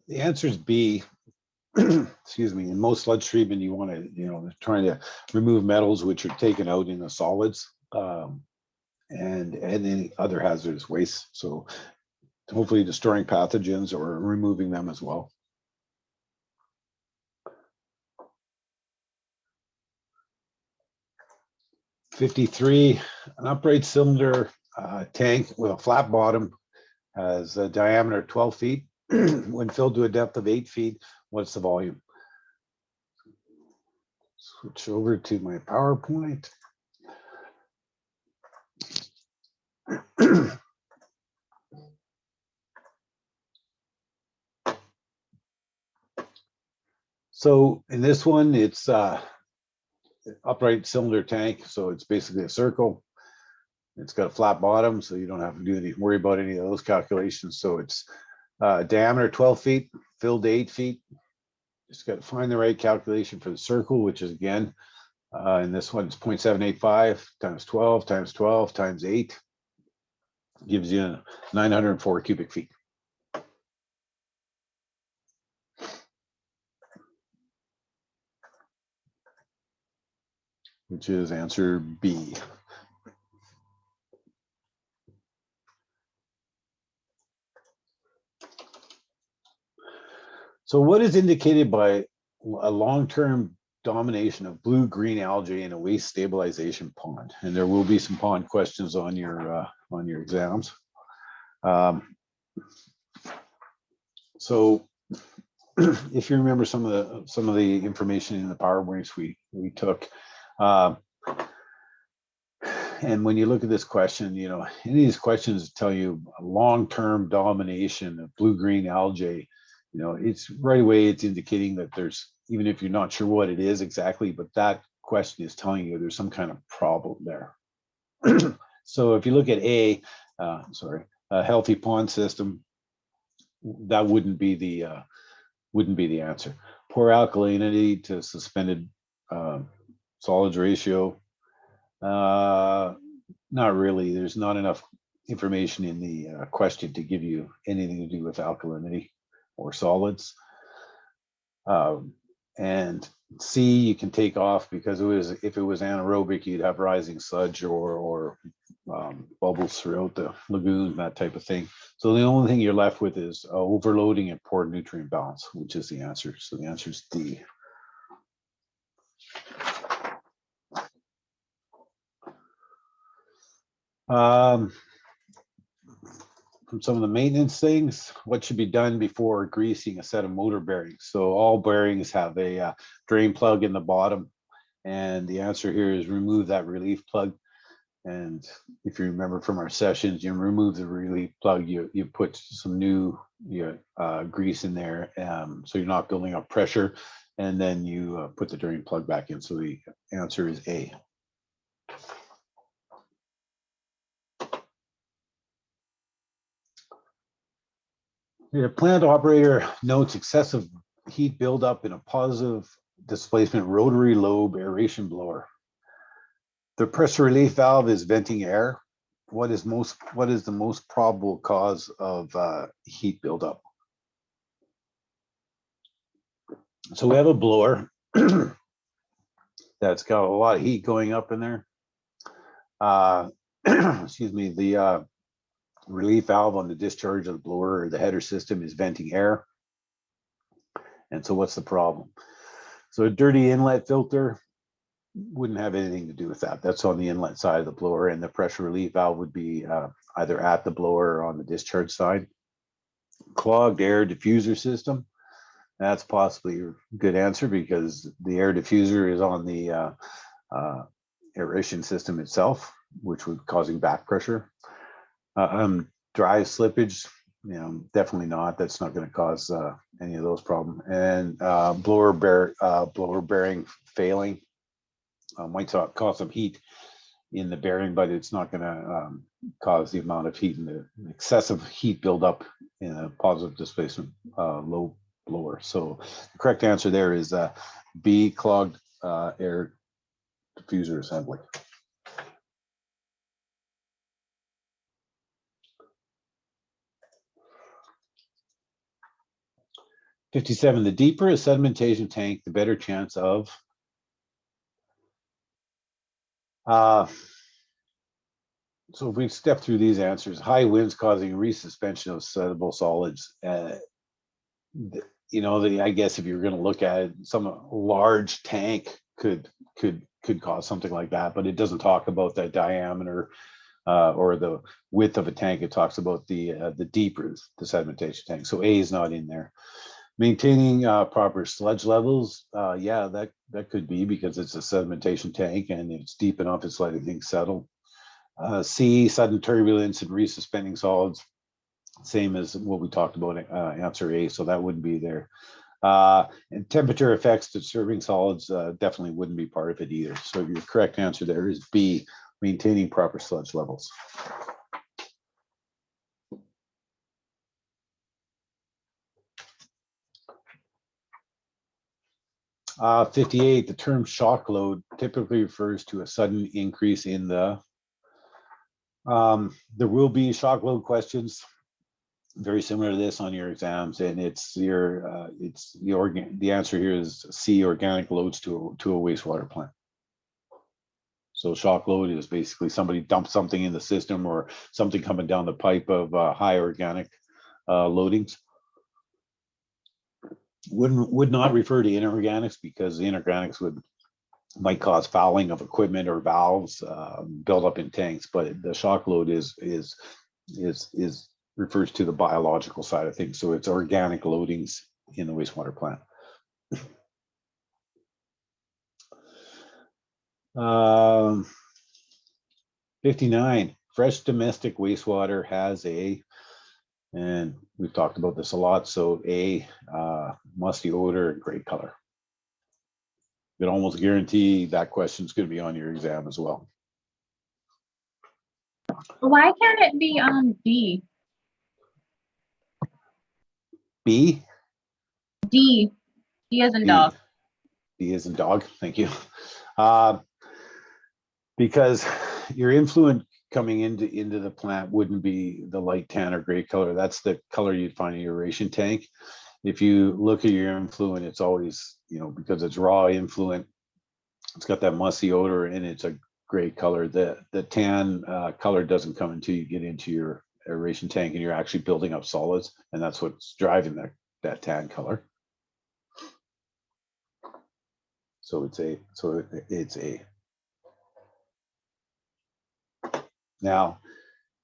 the answer is B. Excuse me. In most sludge treatment, you want to, you know, trying to remove metals which are taken out in the solids, and any other hazardous waste. So hopefully destroying pathogens or removing them as well. '53, an upright cylinder tank with a flat bottom has a diameter 12 feet. When filled to a depth of 8 feet, what's the volume? Switch over to my PowerPoint. So in this one, it's upright cylinder tank. So it's basically a circle. It's got a flat bottom, so you don't have to worry about any of those calculations. So it's diameter 12 feet, filled to 8 feet. Just got to find the right calculation for the circle, which is again, in this one, it's 0.785 times 12 times 12 times 8. Gives you 904 cubic feet. Which is answer B. So what is indicated by a long-term domination of blue-green algae in a waste stabilization pond? And there will be some pond questions on your exams. So if you remember some of the information in the PowerPoints we took, and when you look at this question, you know, any of these questions tell you a long-term domination of blue-green algae it's right away, it's indicating that there's, even if you're not sure what it is exactly, but that question is telling you there's some kind of problem there. So if you look at a healthy pond system, that wouldn't be the answer. Poor alkalinity to suspended solids ratio. Not really. There's not enough information in the question to give you anything to do with alkalinity or solids. And C, you can take off because if it was anaerobic, you'd have rising sludge or bubbles throughout the lagoon, that type of thing. So the only thing you're left with is overloading and poor nutrient balance, which is the answer. So the answer is D. From some of the maintenance things, what should be done before greasing a set of motor bearings? So all bearings have a drain plug in the bottom, and the answer here is remove that relief plug. And if you remember from our sessions, you remove the relief plug, you put some new grease in there, so you're not building up pressure, and then you put the drain plug back in. So the answer is A. The plant operator notes excessive heat buildup in a positive displacement rotary lobe aeration blower. The pressure relief valve is venting air. What is the most probable cause of heat buildup? So we have a blower that's got a lot of heat going up in there. Excuse me, the relief valve on the discharge of the blower or the header system is venting air. And so what's the problem? So a dirty inlet filter wouldn't have anything to do with that. That's on the inlet side of the blower, and the pressure relief valve would be either at the blower or on the discharge side. Clogged air diffuser system, that's possibly a good answer because the air diffuser is on the aeration system itself, which would causing back pressure. Dry slippage, definitely not. That's not going to cause any of those problems. And blower bearing failing might cause some heat in the bearing, but it's not going to cause the amount of heat and the excessive heat buildup in a positive displacement low blower. So the correct answer there is B, clogged air diffuser assembly. '57, the deeper a sedimentation tank, the better chance of so if we step through these answers, high winds causing resuspension of soluble solids. I guess if you're going to look at it, some large tank could cause something like that, but it doesn't talk about that diameter or the width of a tank. It talks about the deeper the sedimentation tank. So A is not in there. Maintaining proper sludge levels, yeah, that could be because it's a sedimentation tank and it's deep enough, it's letting things settle. C, sudden turbulence and resuspending solids, same as what we talked about, answer A, so that wouldn't be there. And temperature effects disturbing solids definitely wouldn't be part of it either. So your correct answer there is B, maintaining proper sludge levels. '58, the term shock load typically refers to a sudden increase in the, there will be shock load questions very similar to this on your exams, and the answer here is C, organic loads to a wastewater plant. So shock load is basically somebody dumps something in the system or something coming down the pipe of high organic loadings. Would not refer to inorganics because the inorganics might cause fouling of equipment or valves, build up in tanks, but the shock load refers to the biological side of things. So it's organic loadings in the wastewater plant. 59, fresh domestic wastewater has a, and We've talked about this a lot. So A, musty odor, and gray color. You can almost guarantee that question's going to be on your exam as well. Why can't it be D? B? D. D as in B. dog. D as in dog. Thank you. Because your influent coming into the plant wouldn't be the light tan or gray color. That's the color you'd find in your aeration tank. If you look at your influent, it's always, because it's raw influent, it's got that musty odor and it's a gray color. The tan color doesn't come until you get into your aeration tank and you're actually building up solids, and that's what's driving that tan color. So it's A. Now,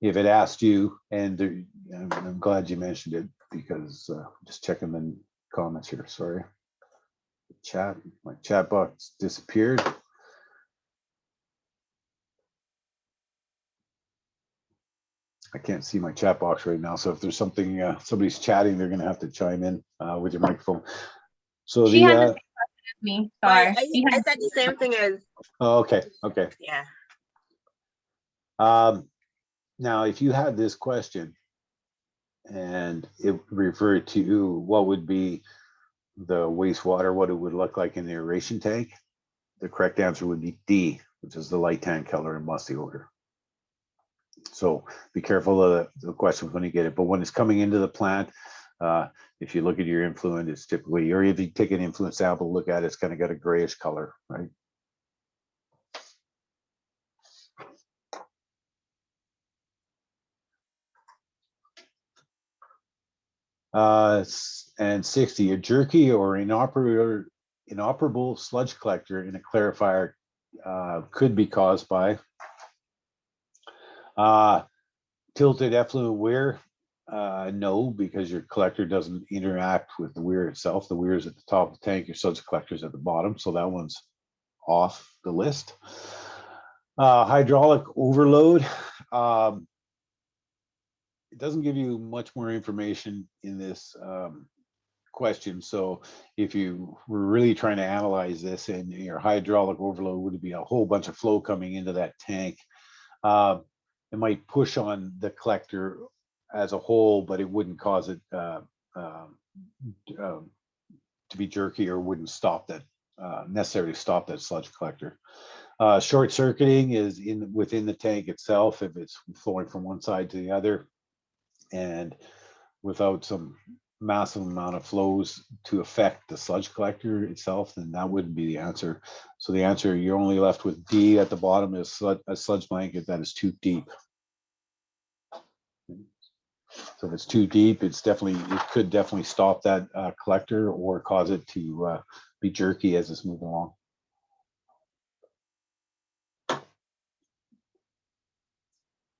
if it asked you, and I'm glad you mentioned it, because just checking the comments here, sorry. My chat box disappeared. I can't see my chat box right now, so if there's something, somebody's chatting, they're gonna have to chime in with your microphone. So She had the same question as me. Sorry. Right, I said the same thing as. Oh, okay. Yeah. Now, if you had this question and it referred to what would be the wastewater, what it would look like in the aeration tank, the correct answer would be D, which is the light tan color and musty odor. So be careful of the questions when you get it. But when it's coming into the plant, if you look at your influent, it's typically, or if you take an influent sample, look at it, it's kind of got a grayish color, right? And 60, a jerky or inoperable sludge collector in a clarifier could be caused by tilted effluent weir. No, because your collector doesn't interact with the weir itself. The weir is at the top of the tank, your sludge collector is at the bottom, so that one's off the list. Hydraulic overload. It doesn't give you much more information in this question. So if you were really trying to analyze this, and your hydraulic overload would be a whole bunch of flow coming into that tank, it might push on the collector as a whole, but it wouldn't cause it to be jerky, or wouldn't stop that necessarily stop that sludge collector. Short circuiting is within the tank itself if it's flowing from one side to the other, and without some massive amount of flows to affect the sludge collector itself, then that wouldn't be the answer. So the answer, you're only left with D at the bottom, is a sludge blanket that is too deep. So if it's too deep, it could definitely stop that collector or cause it to be jerky as it's moving along.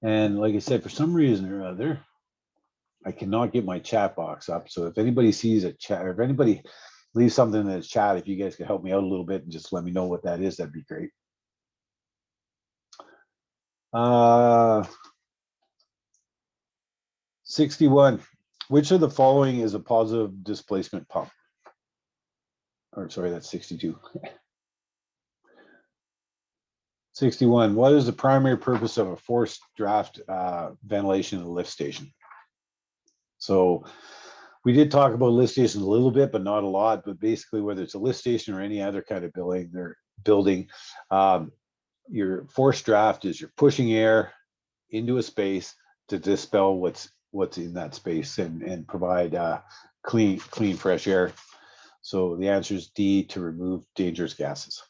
And like I said, for some reason or other, I cannot get my chat box up. So if anybody sees a chat, or if anybody leaves something in the chat, if you guys could help me out a little bit and just let me know what that is, that'd be great. 61, which of the following is a positive displacement pump? Or sorry, that's 62. 61, what is the primary purpose of a forced draft ventilation in the lift station? So we did talk about lift stations a little bit, but not a lot. But basically, whether it's a lift station or any other kind of building, your forced draft is you're pushing air into a space to dispel what's in that space and provide clean, fresh air. So the answer is D, to remove dangerous gases.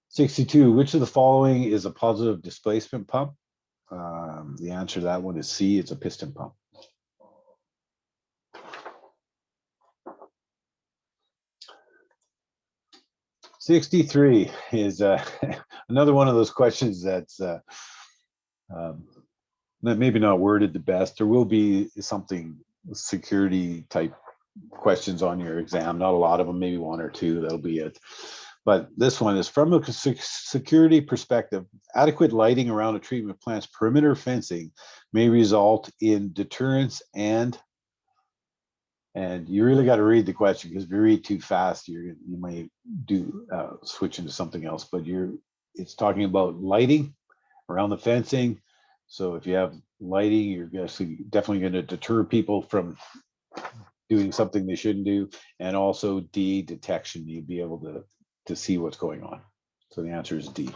(62) Which of the following is a positive displacement pump? The answer to that one is C, it's a piston pump. 63 is another one of those questions that's maybe not worded the best. There will be something security type questions on your exam. Not a lot of them, maybe one or two, that'll be it. But this one is from a security perspective, adequate lighting around a treatment plant's perimeter fencing may result in deterrence and you really got to read the question, because if you read too fast, you might do switch into something else. But it's talking about lighting around the fencing. So if you have lighting, you're definitely going to deter people from doing something they shouldn't do. And also D, detection. You'd be able to see what's going on. So the answer is D.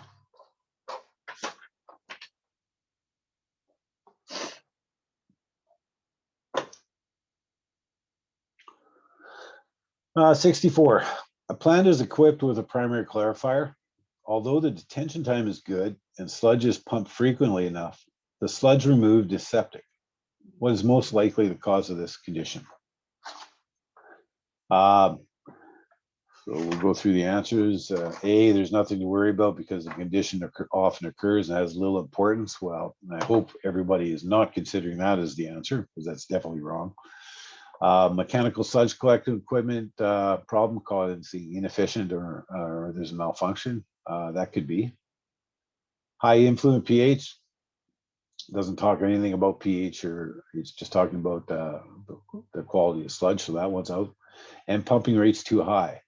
Uh, 64. A plant is equipped with a primary clarifier. Although the detention time is good and sludge is pumped frequently enough, the sludge removed is septic. What is most likely the cause of this condition? So we'll go through the answers. A, there's nothing to worry about because the condition often occurs and has little importance. Well, I hope everybody is not considering that as the answer, because that's definitely wrong. Mechanical sludge collecting equipment problem causing inefficient or there's a malfunction. That could be. High influent pH doesn't talk anything about pH, or it's just talking about the quality of sludge, so that one's out. And pumping rate's too high.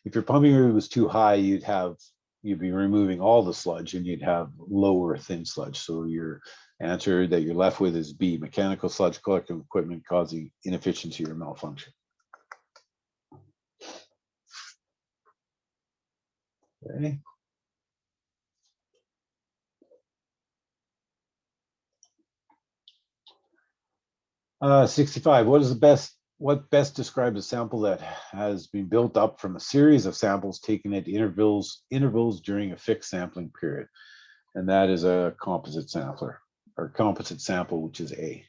If your pumping rate was too high, you'd be removing all the sludge and you'd have lower thin sludge. So your answer that you're left with is B, mechanical sludge collecting equipment causing inefficiency or malfunction. Okay. Uh, 65. What best describes a sample that has been built up from a series of samples taken at intervals during a fixed sampling period? And that is a composite sampler, or composite sample, which is A.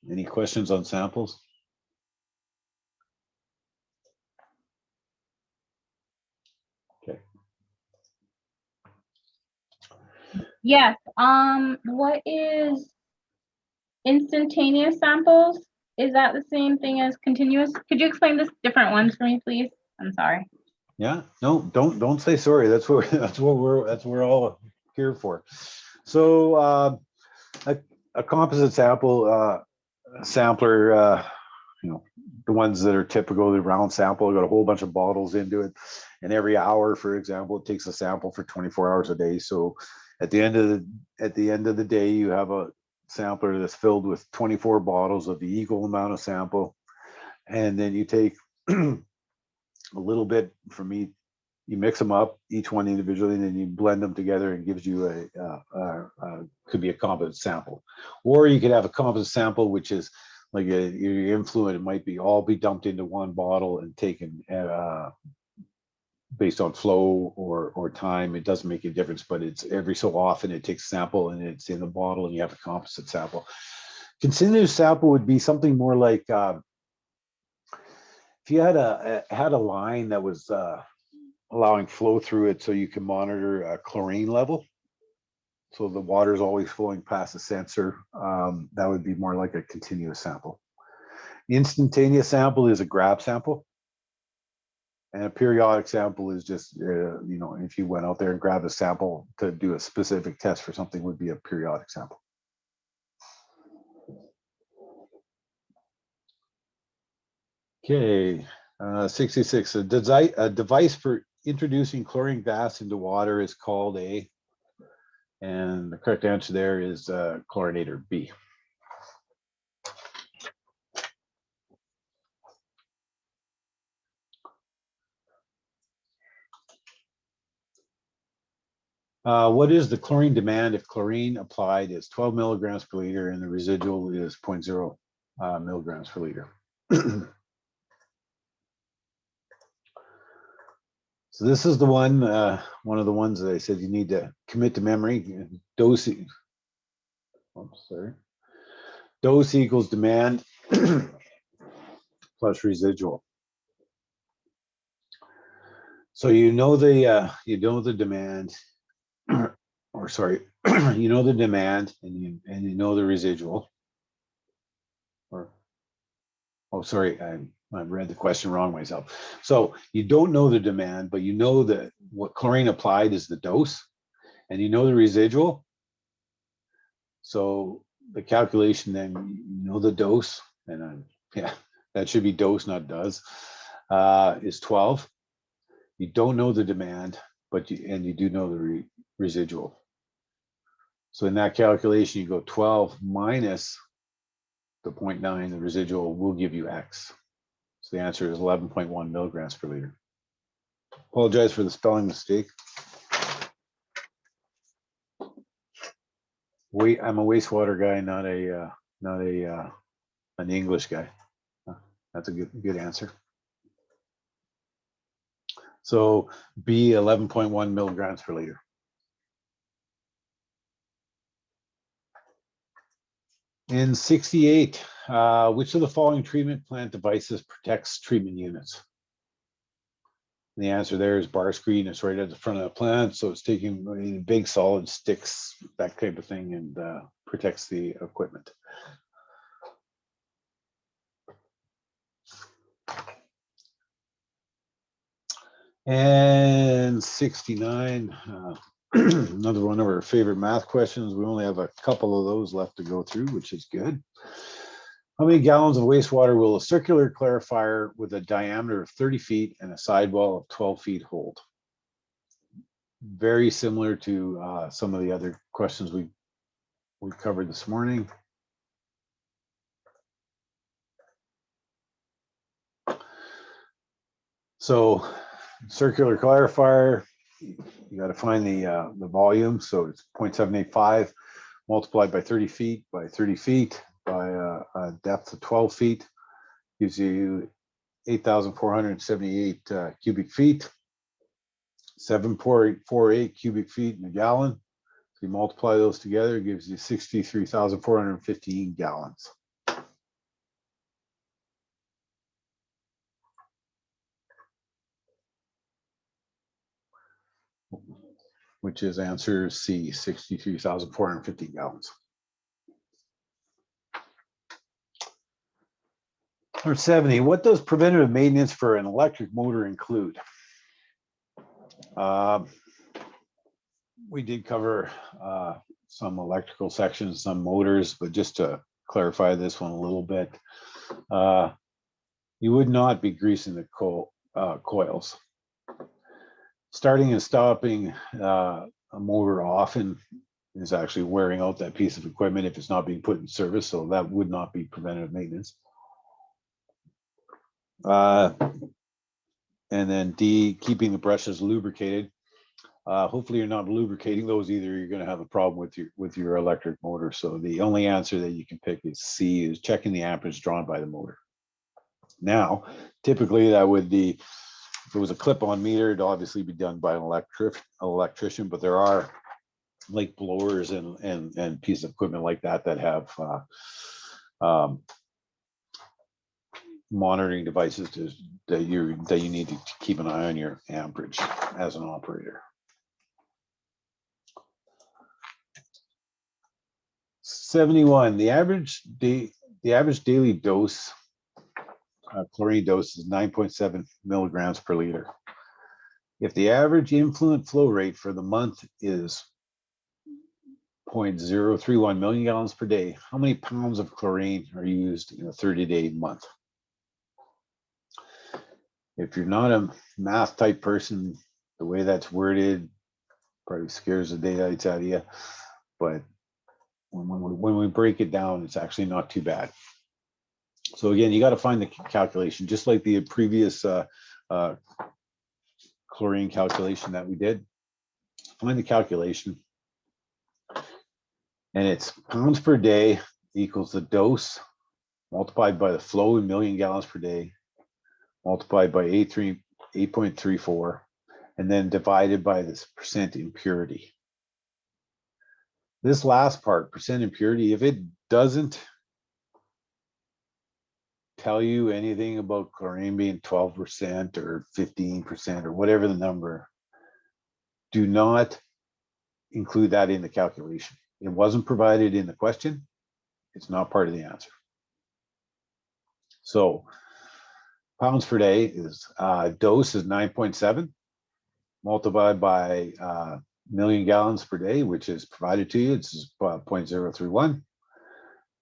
Any questions on samples? Okay. Yes, what is instantaneous samples? Is that the same thing as continuous? Could you explain this different ones for me, please? I'm sorry. Yeah, no, don't say sorry. That's what we're all here for. So a composite sample sampler, the ones that are typical, the round sample, got a whole bunch of bottles into it, and every hour, for example, it takes a sample for 24 hours a day. So at the end of the day, you have a sampler that's filled with 24 bottles of the equal amount of sample, and then you take a little bit from each, you mix them up, each one individually, and then you blend them together and gives you could be a composite sample. Or you could have a composite sample, which is like your influent, it might be all be dumped into one bottle and taken based on flow or time. It doesn't make a difference, but it's every so often it takes a sample and it's in the bottle and you have a composite sample. Continuous sample would be something more like if you had a line that was allowing flow through it, so you can monitor a chlorine level. So the water is always flowing past the sensor. That would be more like a continuous sample. Instantaneous sample is a grab sample. And a periodic sample is just, if you went out there and grabbed a sample to do a specific test for something, would be a periodic sample. Okay, 66. A device for introducing chlorine gas into water is called a, and the correct answer there is chlorinator, B. What is the chlorine demand if chlorine applied is 12 milligrams per liter and the residual is 0.0 milligrams per liter? So this is the one of the ones that I said you need to commit to memory. Dose, dose equals demand plus residual. So you know the demand, or sorry, you know the demand and you know the residual. Or oh, sorry, I read the question wrong myself. So you don't know the demand, but you know that what chlorine applied is the dose, and you know the residual. So the calculation, then you know the dose, and yeah, that should be dose, not does, is 12. You don't know the demand, but you do know the residual. So in that calculation, you go 12 minus the 0.9, the residual will give you X. So the answer is 11.1 milligrams per liter. Apologize for the spelling mistake. I'm a wastewater guy, not an English guy. That's a good answer. So B, 11.1 milligrams per liter. In 68, which of the following treatment plant devices protects treatment units? And the answer there is bar screen. It's right at the front of the plant, so it's taking big solid sticks, that type of thing, and protects the equipment. And 69, another one of our favorite math questions. We only have a couple of those left to go through, which is good. How many gallons of wastewater will a circular clarifier with a diameter of 30 feet and a sidewall of 12 feet hold? Very similar to some of the other questions we covered this morning. So circular clarifier, you got to find the volume. So it's 0.785 multiplied by 30 feet by 30 feet by a depth of 12 feet gives you 8,478 cubic feet, 7.48 cubic feet in a gallon. So you multiply those together, it gives you 63,415 gallons. Which is answer C, 63,450 gallons. Number 70, what does preventative maintenance for an electric motor include? We did cover some electrical sections, some motors, but just to clarify this one a little bit, you would not be greasing the coils. Starting and stopping a motor often is actually wearing out that piece of equipment if it's not being put in service, so that would not be preventative maintenance. And then D, keeping the brushes lubricated. Hopefully you're not lubricating those either. You're going to have a problem with your electric motor. So the only answer that you can pick is C, is checking the amperage drawn by the motor. Now, typically that would be, if it was a clip-on meter, it'd obviously be done by an electrician, but there are like blowers and pieces of equipment like that that have monitoring devices that you need to keep an eye on your amperage as an operator. 71, the average daily dose, chlorine dose is 9.7 milligrams per liter. If the average influent flow rate for the month is 0.031 million gallons per day, how many pounds of chlorine are used in a 30-day month? If you're not a math type person, the way that's worded probably scares the daylights out of you. But when we break it down, it's actually not too bad. So again, you got to find the calculation, just like the previous chlorine calculation that we did. Find the calculation. And it's pounds per day equals the dose multiplied by the flow in million gallons per day, multiplied by 8.34, and then divided by this percent impurity. This last part, percent impurity, if it doesn't tell you anything about chlorine being 12% or 15% or whatever the number, do not include that in the calculation. It wasn't provided in the question. It's not part of the answer. So pounds per day is dose is 9.7 multiplied by million gallons per day, which is provided to you. It's 0.031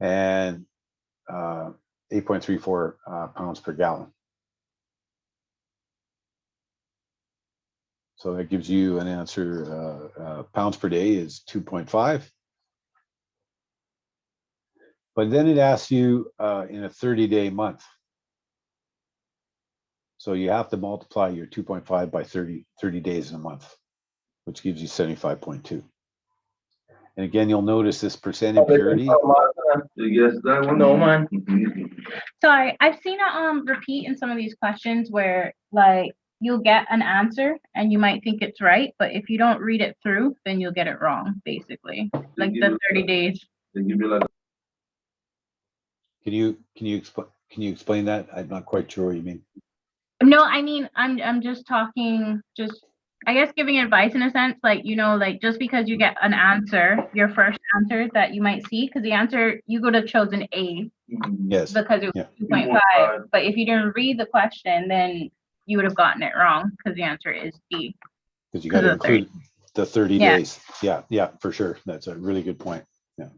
and 8.34 pounds per gallon. So that gives you an answer. Pounds per day is 2.5. But then it asks you in a 30-day month. So you have to multiply your 2.5 by 30 days in a month, which gives you 75.2. And again, you'll notice this percent impurity. No, man. Sorry, I've seen it repeat in some of these questions where like you'll get an answer and you might think it's right, but if you don't read it through, then you'll get it wrong, basically. Like the 30 days. They give you like Can you explain that? I'm not quite sure what you mean. No, I mean, I'm just talking, I guess giving advice in a sense, like, you know, like just because you get an answer, your first answer that you might see, because the answer, you could have chosen A Yes. because it was 2.5, but if you didn't read the question, then you would have gotten it wrong because the answer is B. Because you got to include the 30 Yeah. days. Yeah, for sure. That's a really good point. Yeah.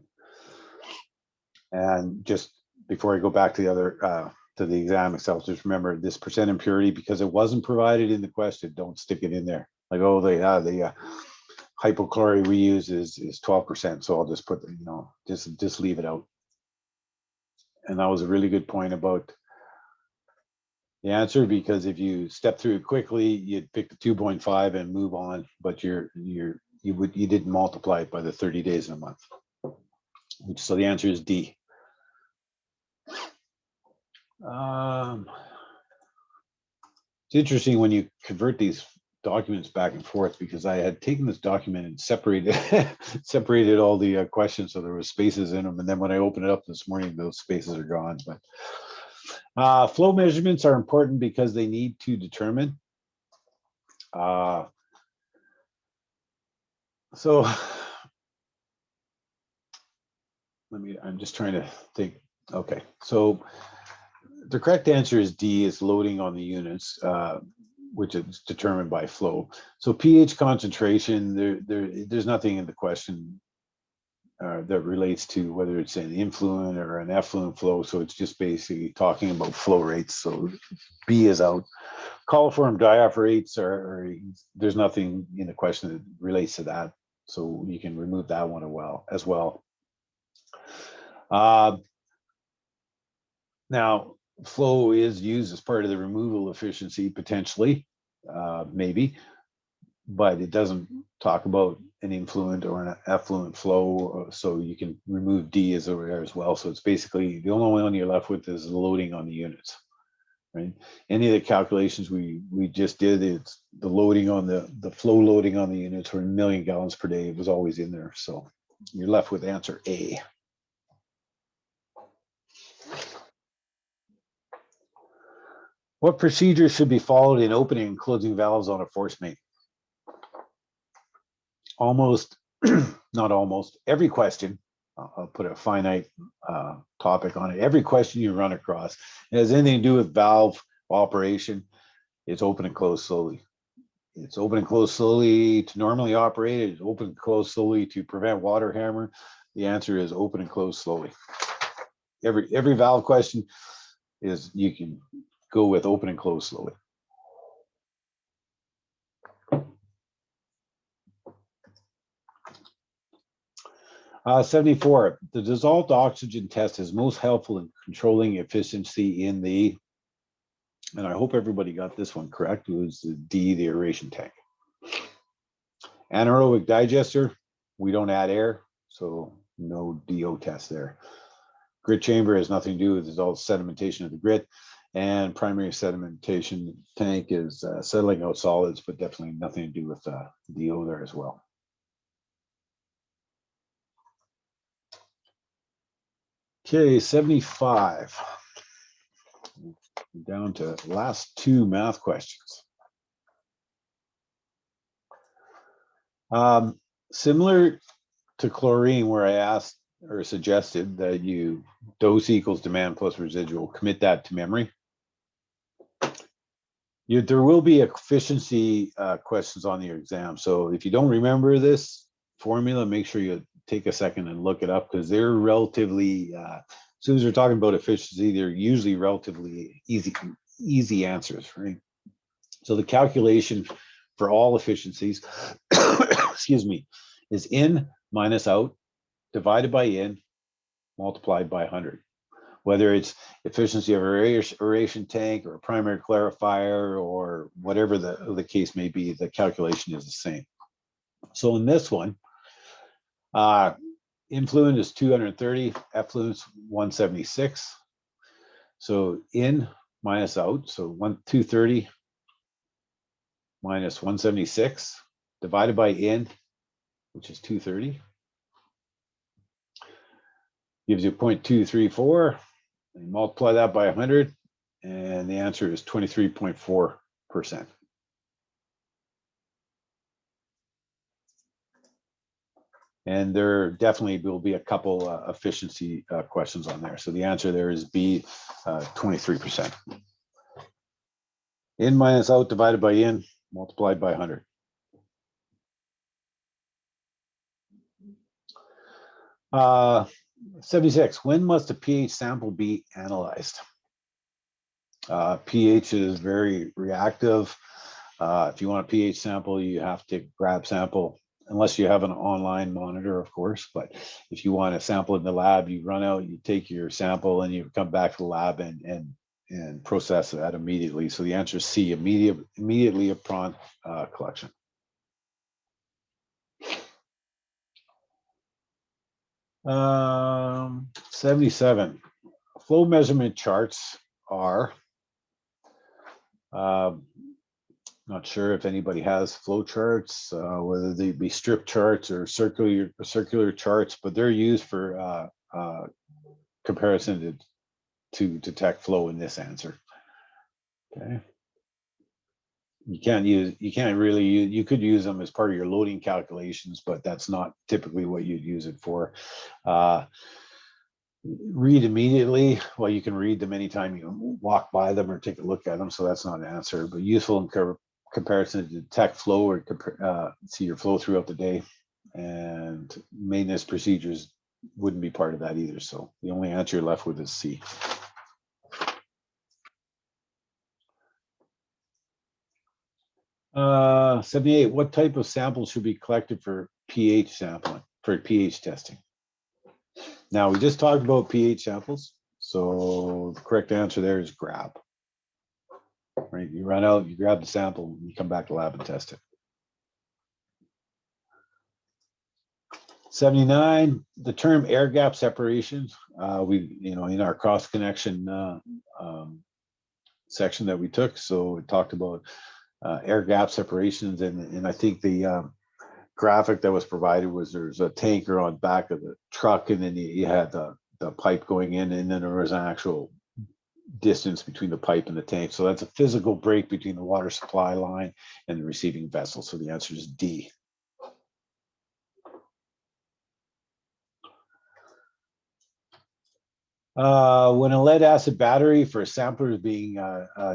And just before I go back to the other, to the exam itself, just remember this percent impurity, because it wasn't provided in the question, don't stick it in there. Like, oh, the hypochlorite we use is 12%. So I'll just put, you know, just leave it out. And that was a really good point about the answer, because if you step through it quickly, you'd pick the 2.5 and move on, but you didn't multiply it by the 30 days in a month. So the answer is D. It's interesting when you convert these documents back and forth, because I had taken this document and separated all the questions, so there were spaces in them, and then when I opened it up this morning, those spaces are gone. But flow measurements are important because they need to determine. So I'm just trying to think. Okay, so the correct answer is D, is loading on the units, which is determined by flow. So pH concentration, there's nothing in the question that relates to whether it's an influent or an effluent flow. So it's just basically talking about flow rates. So B is out. Coliform diaphorates there's nothing in the question that relates to that. So you can remove that one as well. Now, flow is used as part of the removal efficiency, potentially, maybe, but it doesn't talk about an influent or an effluent flow, so you can remove D as well. So it's basically the only one you're left with is the loading on the units, right? Any of the calculations we just did, it's the loading on the flow loading on the units for 1 million gallons per day. It was always in there, so you're left with answer A. What procedure should be followed in opening and closing valves on a force main? Almost, not almost, every question, I'll put a finite topic on it. Every question you run across, it has anything to do with valve operation, it's open and close slowly. It's open and close slowly to normally operate. It's open and close slowly to prevent water hammer. The answer is open and close slowly. Every valve question is, you can go with open and close slowly. Uh, 74, the dissolved oxygen test is most helpful in controlling efficiency in the, and I hope everybody got this one correct, it was the D, the aeration tank. Anaerobic digester, we don't add air, so no DO test there. Grit chamber has nothing to do with dissolved sedimentation of the grit. And primary sedimentation tank is settling out solids, but definitely nothing to do with DO there as well. Okay, 75. Down to last two math questions. Similar to chlorine, where I asked or suggested that you dose equals demand plus residual, commit that to memory. There will be efficiency questions on your exam. So if you don't remember this formula, make sure you take a second and look it up, because they're relatively, as soon as we're talking about efficiency, they're usually relatively easy answers, right? So the calculation for all efficiencies, excuse me, is in minus out divided by in multiplied by 100. Whether it's efficiency of aeration tank or a primary clarifier or whatever the case may be, the calculation is the same. So in this one, influent is 230, effluent's 176. So in minus out, so 230 minus 176 divided by in, which is 230, gives you 0.234. And multiply that by 100, and the answer is 23.4%. And there definitely will be a couple efficiency questions on there. So the answer there is B, 23%. In minus out divided by in multiplied by 100. Uh, 76, when must a pH sample be analyzed? pH is very reactive. If you want a pH sample, you have to grab sample, unless you have an online monitor, of course. But if you want a sample in the lab, you run out, you take your sample, and you come back to the lab and process that immediately. So the answer is C, immediately upon collection. Um, 77, flow measurement charts are, not sure if anybody has flow charts, whether they be strip charts or circular charts, but they're used for comparison to detect flow in this answer. Okay. You could use them as part of your loading calculations, but that's not typically what you'd use it for. Read immediately. Well, you can read them anytime you walk by them or take a look at them, so that's not an answer, but useful in comparison to detect flow or see your flow throughout the day. And maintenance procedures wouldn't be part of that either. So the only answer you're left with is C. Uh, 78, what type of samples should be collected for pH sampling, for pH testing? Now, we just talked about pH samples, so the correct answer there is grab. Right, you run out, you grab the sample, you come back to lab and test it. 79, the term air gap separation, in our cross connection section that we took, so it talked about air gap separations, and I think the graphic that was provided was there's a tanker on back of the truck, and then you had the pipe going in, and then there was an actual distance between the pipe and the tank. So that's a physical break between the water supply line and the receiving vessel. So the answer is D. When a lead acid battery for a sampler is being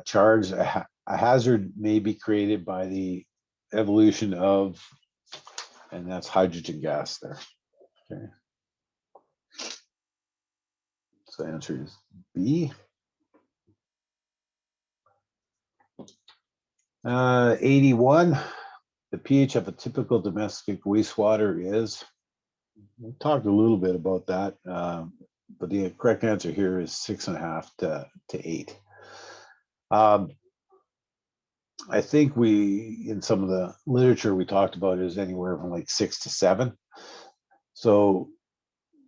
charged, a hazard may be created by the evolution of, and that's hydrogen gas there. Okay. So the answer is B. 81, the pH of a typical domestic wastewater is, we talked a little bit about that, but the correct answer here is 6.5 to 8. I think in some of the literature we talked about is anywhere from like 6 to 7. So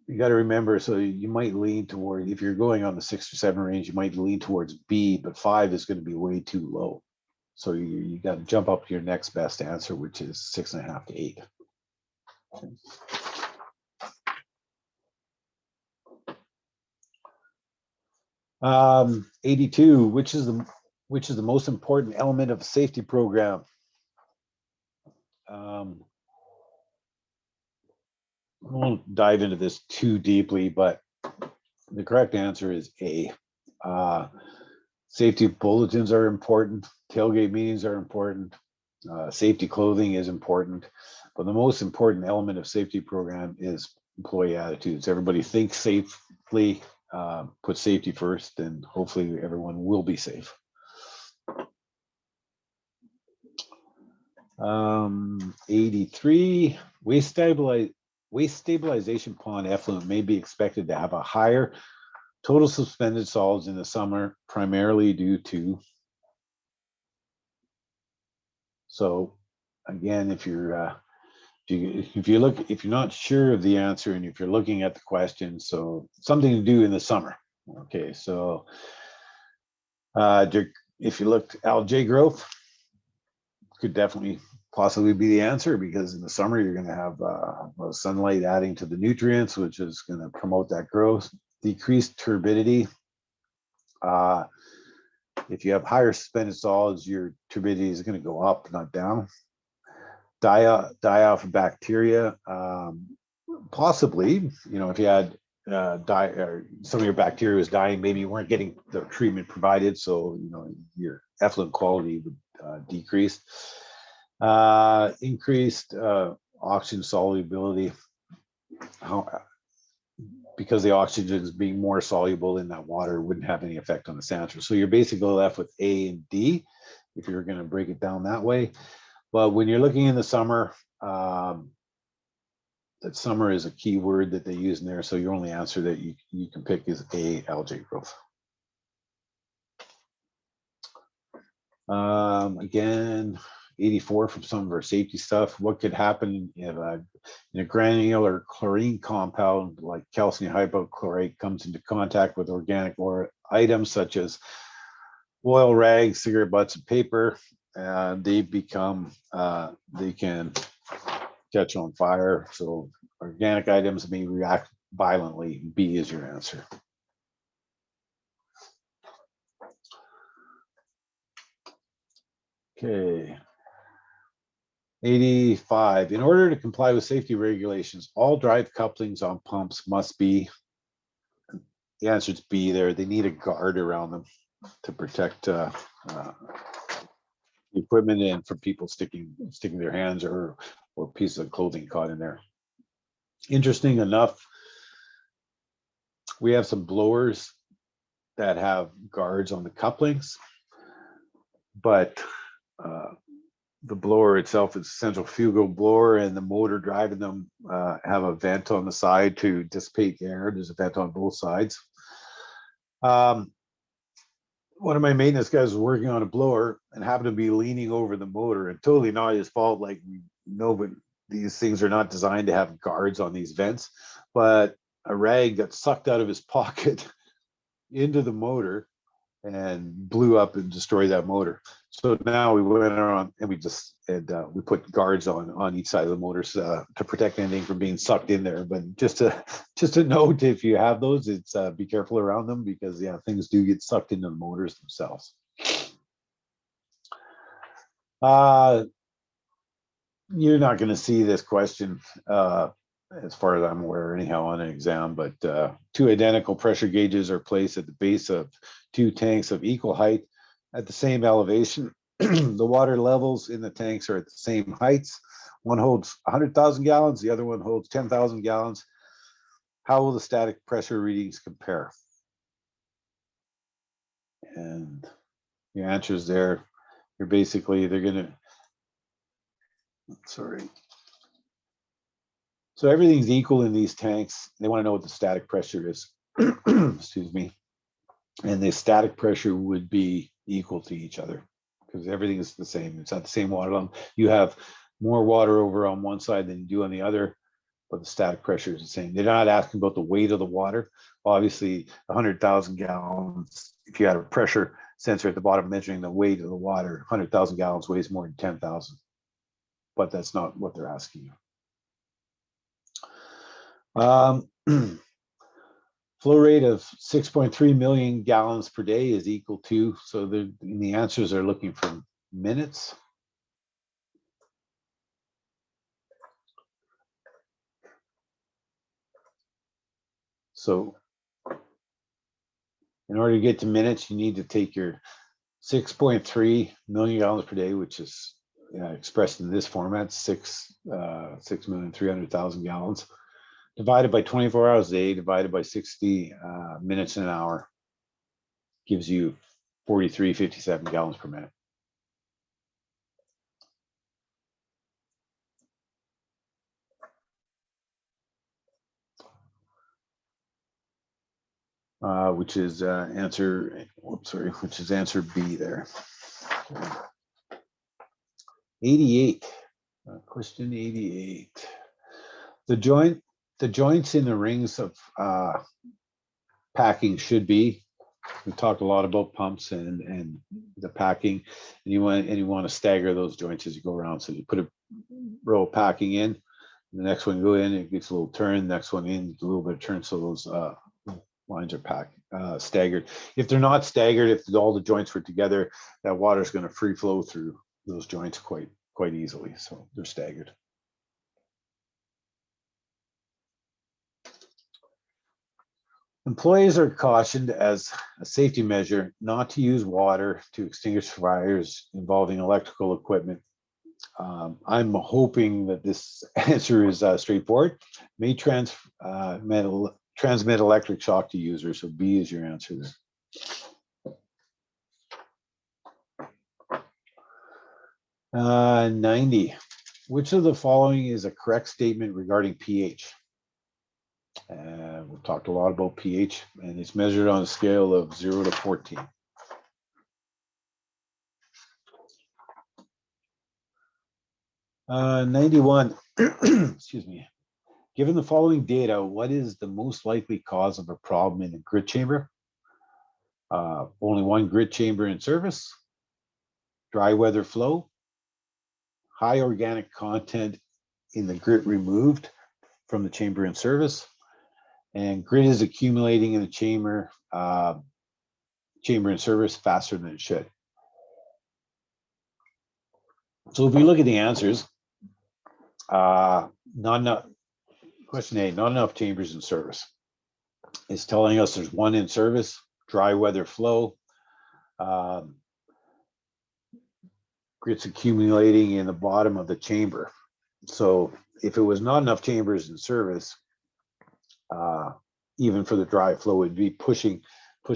you got to remember, so you might lean toward, if you're going on the 6 or 7 range, you might lean towards B, but 5 is going to be way too low. So you got to jump up to your next best answer, which is 6.5 to 8. Okay. 82, which is the most important element of a safety program? I won't dive into this too deeply, but the correct answer is A. Safety bulletins are important. Tailgate meetings are important. Safety clothing is important. But the most important element of safety program is employee attitudes. Everybody thinks safely, put safety first, and hopefully everyone will be safe. 83, waste stabilization pond effluent may be expected to have a higher total suspended solids in the summer, primarily due to. So again, if you're not sure of the answer, and if you're looking at the question, so something to do in the summer. Okay, so if you looked, algae growth could definitely possibly be the answer, because in the summer you're going to have sunlight adding to the nutrients, which is going to promote that growth. Decreased turbidity. If you have higher suspended solids, your turbidity is going to go up, not down. Die off of bacteria. Possibly, if you had some of your bacteria was dying, maybe you weren't getting the treatment provided, so your effluent quality would decrease. Increased oxygen solubility, because the oxygen is being more soluble in that water, wouldn't have any effect on the sanitary. So you're basically left with A and D if you're going to break it down that way. But when you're looking in the summer, that summer is a key word that they use in there. So your only answer that you can pick is A, algae growth. Again, 84 from some of our safety stuff. What could happen if in a granular chlorine compound like calcium hypochlorite comes into contact with organic items such as oil, rags, cigarette butts, and paper? They can catch on fire. So organic items may react violently. B is your answer. Okay. 85. In order to comply with safety regulations, all drive couplings on pumps must be, the answer is B there. They need a guard around them to protect the equipment and from people sticking their hands or pieces of clothing caught in there. Interesting enough, we have some blowers that have guards on the couplings, but the blower itself is a centrifugal blower, and the motor driving them have a vent on the side to dissipate the air. There's a vent on both sides. One of my maintenance guys was working on a blower and happened to be leaning over the motor, and totally not his fault. Like, but these things are not designed to have guards on these vents, but a rag got sucked out of his pocket into the motor and blew up and destroyed that motor. So now we went around and we put guards on each side of the motors to protect anything from being sucked in there. But just a note, if you have those, it's be careful around them, because things do get sucked into the motors themselves. You're not going to see this question as far as I'm aware anyhow on an exam, but two identical pressure gauges are placed at the base of two tanks of equal height at the same elevation. The water levels in the tanks are at the same heights. One holds 100,000 gallons, the other one holds 10,000 gallons. How will the static pressure readings compare? And your answers there, they're basically, so everything's equal in these tanks. They want to know what the static pressure is. Excuse me. And the static pressure would be equal to each other, because everything is the same. It's at the same water level. You have more water over on one side than you do on the other, but the static pressure is the same. They're not asking about the weight of the water. Obviously, 100,000 gallons, if you had a pressure sensor at the bottom measuring the weight of the water, 100,000 gallons weighs more than 10,000. But that's not what they're asking you. Flow rate of 6.3 million gallons per day is equal to, so the answers are looking for minutes. So In order to get to minutes, you need to take your 6.3 million gallons per day, which is expressed in this format, 6,300,000 gallons, divided by 24 hours a day, divided by 60 minutes in an hour, gives you 43.57 gallons per minute. Which is answer, whoops, sorry, which is answer B there. 88, question 88. The joints in the rings of packing should be, we talked a lot about pumps and the packing, and you want to stagger those joints as you go around. So you put a row of packing in, the next one go in, it gets a little turn, next one in, a little bit of turn, so those lines are staggered. If they're not staggered, if all the joints were together, that water is going to free flow through those joints quite easily. So they're staggered. Employees are cautioned as a safety measure not to use water to extinguish fires involving electrical equipment. I'm hoping that this answer is straightforward. May transmit electric shock to users. So B is your answer there. 90. Which of the following is a correct statement regarding pH? We've talked a lot about pH, and it's measured on a scale of 0 to 14. Uh, 91. Excuse me. Given the following data, what is the most likely cause of a problem in the grit chamber? Only one grit chamber in service, dry weather flow, high organic content in the grit removed from the chamber in service, and grit is accumulating in the chamber in service faster than it should. So if we look at the answers, question A, not enough chambers in service. It's telling us there's one in service, dry weather flow, grit's accumulating in the bottom of the chamber. So if it was not enough chambers in service, even for the dry flow, it'd be pushing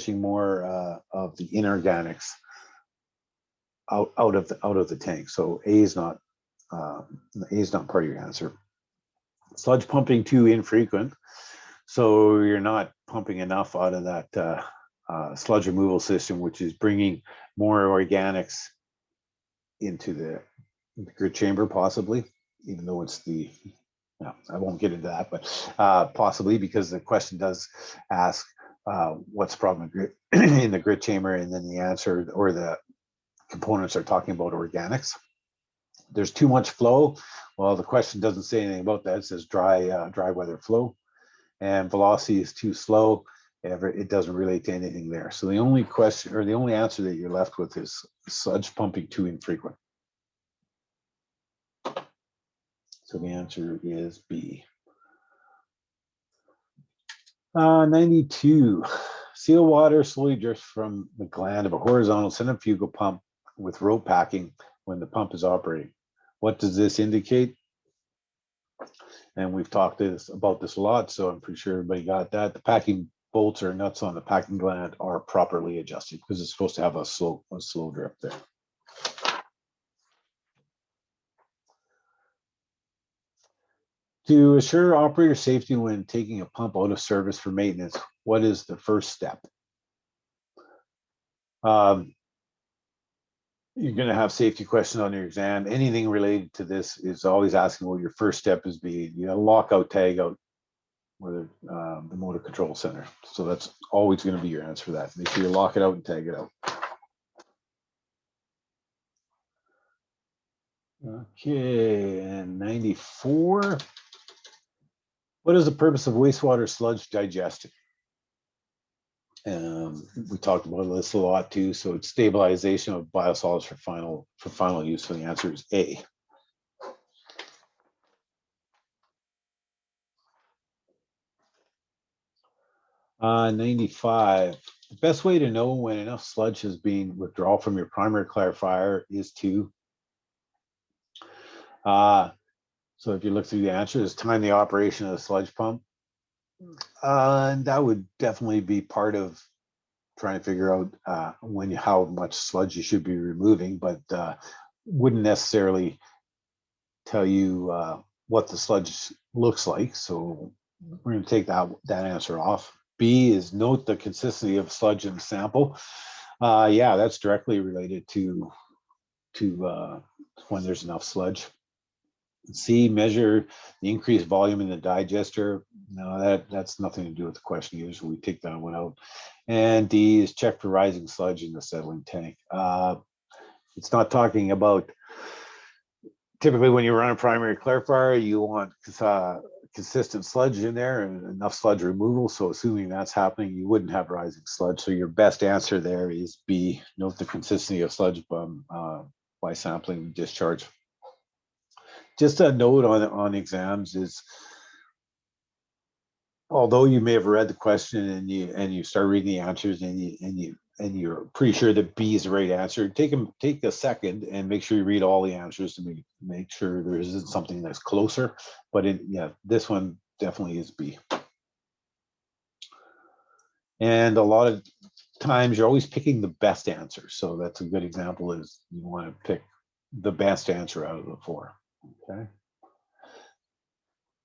more of the inorganics out of the tank. So A is not part of your answer. Sludge pumping too infrequent, so you're not pumping enough out of that sludge removal system, which is bringing more organics into the grit chamber, possibly, even though it's the, no, I won't get into that, but possibly, because the question does ask what's the problem in the grit chamber, and then the answer or the components are talking about organics. There's too much flow. Well, the question doesn't say anything about that. It says dry weather flow, and velocity is too slow. It doesn't relate to anything there. So the only question, or the only answer that you're left with, is sludge pumping too infrequent. So the answer is B. 92. Seal water slowly drifts from the gland of a horizontal centrifugal pump with rope packing when the pump is operating. What does this indicate? And we've talked about this a lot, so I'm pretty sure everybody got that. The packing bolts or nuts on the packing gland are properly adjusted because it's supposed to have a slow drip there. To assure operator safety when taking a pump out of service for maintenance, what is the first step? You're going to have safety questions on your exam. Anything related to this is always asking what your first step is being. You know, lockout, tag out, where the motor control center. So that's always going to be your answer for that. Make sure you lock it out and tag it out. Okay, and 94. What is the purpose of wastewater sludge digestion? We talked about this a lot too. So it's stabilization of biosolids for final use. So the answer is A. Uh, 95. the best way to know when enough sludge has been withdrawn from your primary clarifier is to, so if you look through the answers, time the operation of the sludge pump. And that would definitely be part of trying to figure out how much sludge you should be removing, but wouldn't necessarily tell you what the sludge looks like. So we're going to take that answer off. B is note the consistency of sludge in the sample. Yeah, that's directly related to when there's enough sludge. C, measure the increased volume in the digester. No, that's nothing to do with the question either, so we take that one out. And D is check for rising sludge in the settling tank. It's not talking about, typically when you run a primary clarifier, you want consistent sludge in there and enough sludge removal. So assuming that's happening, you wouldn't have rising sludge. So your best answer there is B, note the consistency of sludge by sampling discharge. Just a note on exams is, although you may have read the question and you start reading the answers and you're pretty sure that B is the right answer, take a second and make sure you read all the answers to make sure there isn't something that's closer. But yeah, this one definitely is B. And a lot of times you're always picking the best answer. So that's a good example, is you want to pick the best answer out of the four. Okay.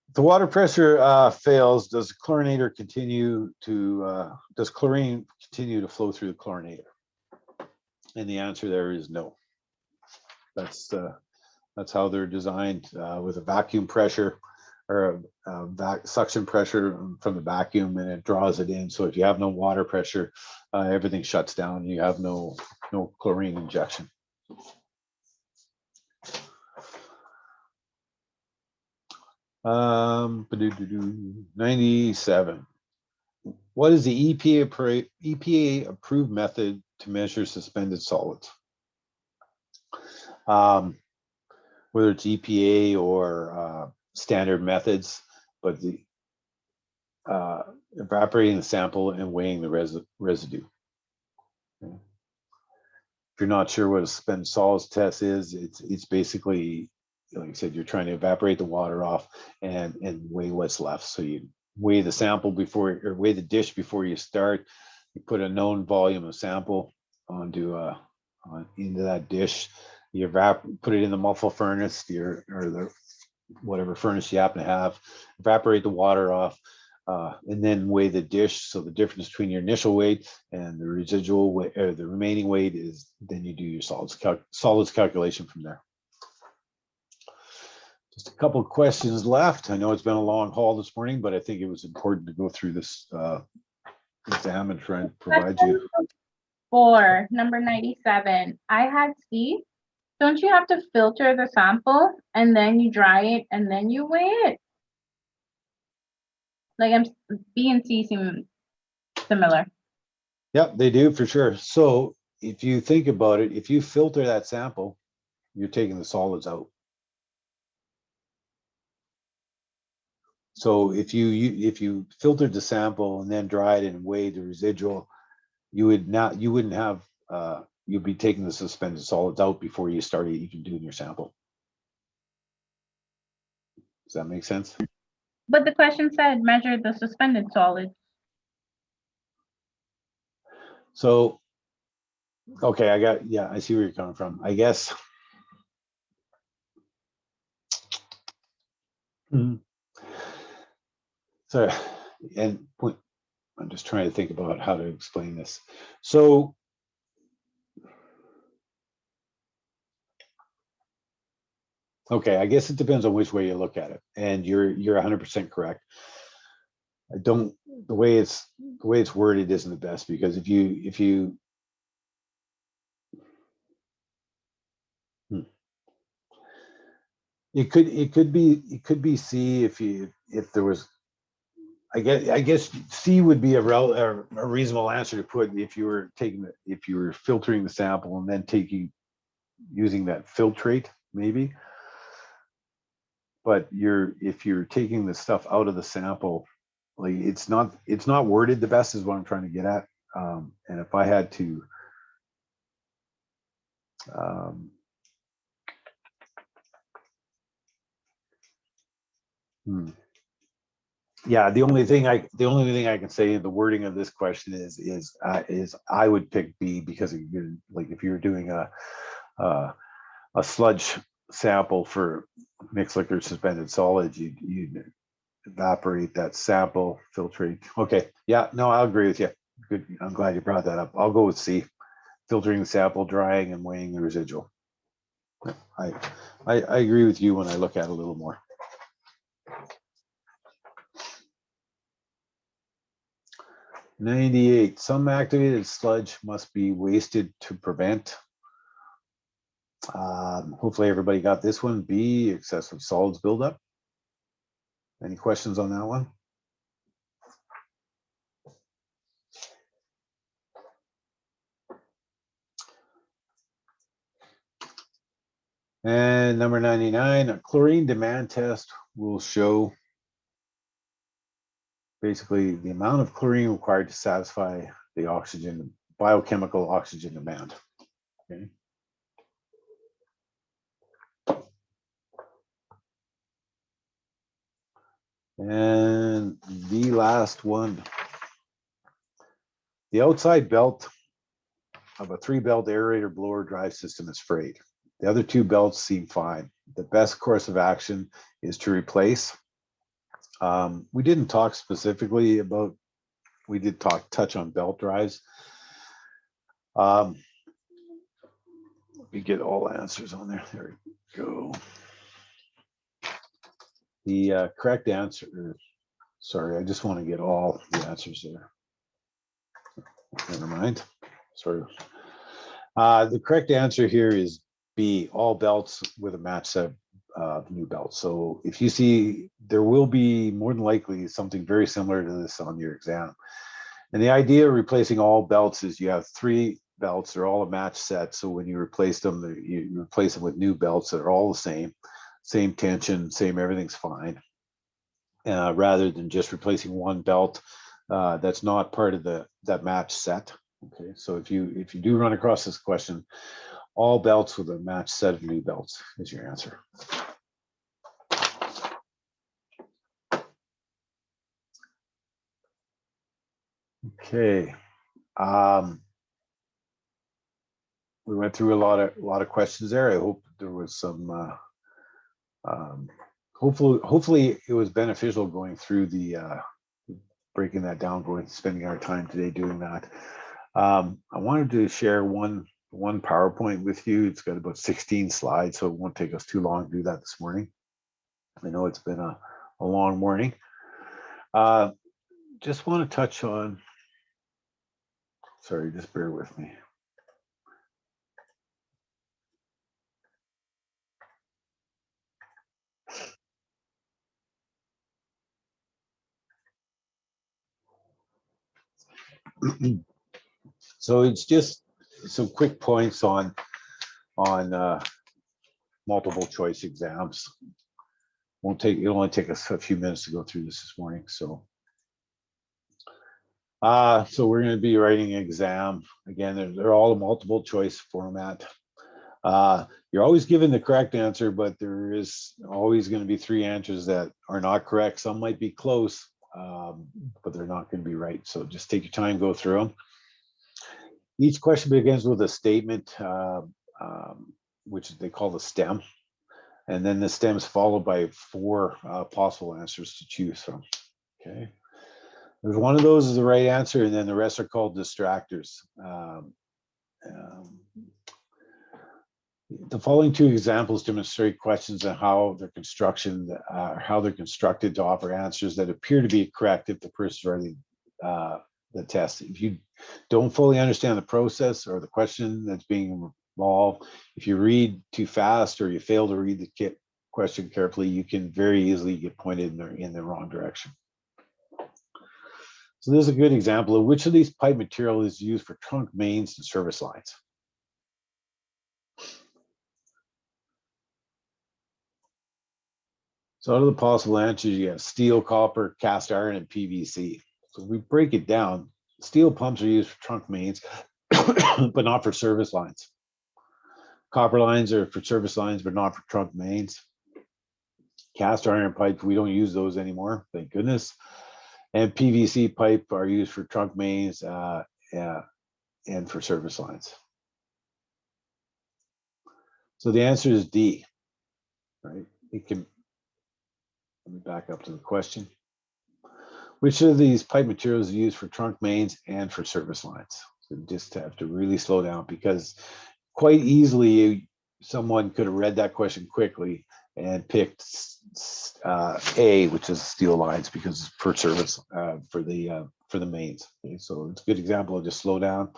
If the water pressure fails, does chlorinator continue to does chlorine continue to flow through the chlorinator? And the answer there is no. That's how they're designed, with a vacuum pressure or a suction pressure from the vacuum, and it draws it in. So if you have no water pressure, everything shuts down. You have no chlorine injection. Um, 97. What is the EPA approved method to measure suspended solids? Whether it's EPA or standard methods, but the evaporating the sample and weighing the residue. Okay. If you're not sure what a suspended solids test is, it's basically, like I said, you're trying to evaporate the water off and weigh what's left. So you weigh the sample before, or weigh the dish before you start. You put a known volume of sample into that dish. You put it in the muffle furnace, or the whatever furnace you happen to have. Evaporate the water off, and then weigh the dish. So the difference between your initial weight and the residual weight, or the remaining weight, is then you do your solids calculation from there. Just a couple of questions left. I know it's been a long haul this morning, but I think it was important to go through this exam and try and provide you. For number 97, I had C. Don't you have to filter the sample and then you dry it and then you weigh it? Like, B and C seem similar. Yeah, they do for sure. So if you think about it, if you filter that sample, you're taking the solids out. So if you filtered the sample and then dried it and weighed the residual, you'd be taking the suspended solids out before you started even doing your sample. Does that make sense? But the question said measure the suspended solids. So, okay, I see where you're coming from. I guess. So, and I'm just trying to think about how to explain this. So, okay, I guess it depends on which way you look at it, and you're 100% correct. The way it's worded isn't the best, because if you it could be C if there was. I guess C would be a reasonable answer to put if you were filtering the sample and then using that filtrate, maybe. But if you're taking the stuff out of the sample, like it's not worded the best, is what I'm trying to get at. And if I had to, yeah, the only thing I can say in the wording of this question is I would pick B, because like if you're doing a sludge sample for mixed liquid suspended solids, you evaporate that sample, filtrate. Okay, yeah, no, I'll agree with you. Good, I'm glad you brought that up. I'll go with C, filtering the sample, drying, and weighing the residual. I agree with you when I look at it a little more. '98, some activated sludge must be wasted to prevent. Hopefully everybody got this one. B, excessive solids buildup. Any questions on that one? And number 99, a chlorine demand test will show basically the amount of chlorine required to satisfy the oxygen, biochemical oxygen demand. Okay. And the last one, the outside belt of a 3-belt aerator blower drive system is frayed. The other 2 belts seem fine. The best course of action is to replace. We didn't talk specifically about, we did touch on belt drives. Let me get all answers on there. There we go. The correct answer, sorry, I just want to get all the answers there. Never mind. Sorry. The correct answer here is B, all belts with a match set of new belts. So if you see, there will be more than likely something very similar to this on your exam. And the idea of replacing all belts is you have 3 belts, they're all a match set. So when you replace them, you replace them with new belts that are all the same tension, same everything's fine. Rather than just replacing one belt that's not part of that match set. Okay, so if you do run across this question, all belts with a matched set of new belts is your answer. Okay. We went through a lot of questions there. I hope there was some hopefully it was beneficial going through the breaking that down, spending our time today doing that. I wanted to share one PowerPoint with you. It's got about 16 slides, so it won't take us too long to do that this morning. I know it's been a long morning. Just want to touch on, sorry, just bear with me. So it's just some quick points on multiple choice exams. It'll only take us a few minutes to go through this morning. So we're going to be writing an exam. Again, they're all a multiple choice format. You're always given the correct answer, but there is always going to be 3 answers that are not correct. Some might be close, but they're not going to be right. So just take your time, go through them. Each question begins with a statement, which they call the stem. And then the stem is followed by 4 possible answers to choose from. Okay. There's one of those is the right answer, and then the rest are called distractors. The following 2 examples demonstrate questions on how they're constructed to offer answers that appear to be correct if the person writing the test. If you don't fully understand the process or the question that's being involved, if you read too fast or you fail to read the question carefully, you can very easily get pointed in the wrong direction. So this is a good example of which of these pipe material is used for trunk mains and service lines. So out of the possible answers, you have steel, copper, cast iron, and PVC. So we break it down. Steel pumps are used for trunk mains, but not for service lines. Copper lines are for service lines, but not for trunk mains. Cast iron pipe, we don't use those anymore, thank goodness. And PVC pipe are used for trunk mains and for service lines. So the answer is D, right? It can, let me back up to the question. Which of these pipe materials are used for trunk mains and for service lines? So just have to really slow down, because quite easily someone could have read that question quickly and picked A, which is steel lines, because it's for service for the mains. Okay, so it's a good example of just slow down.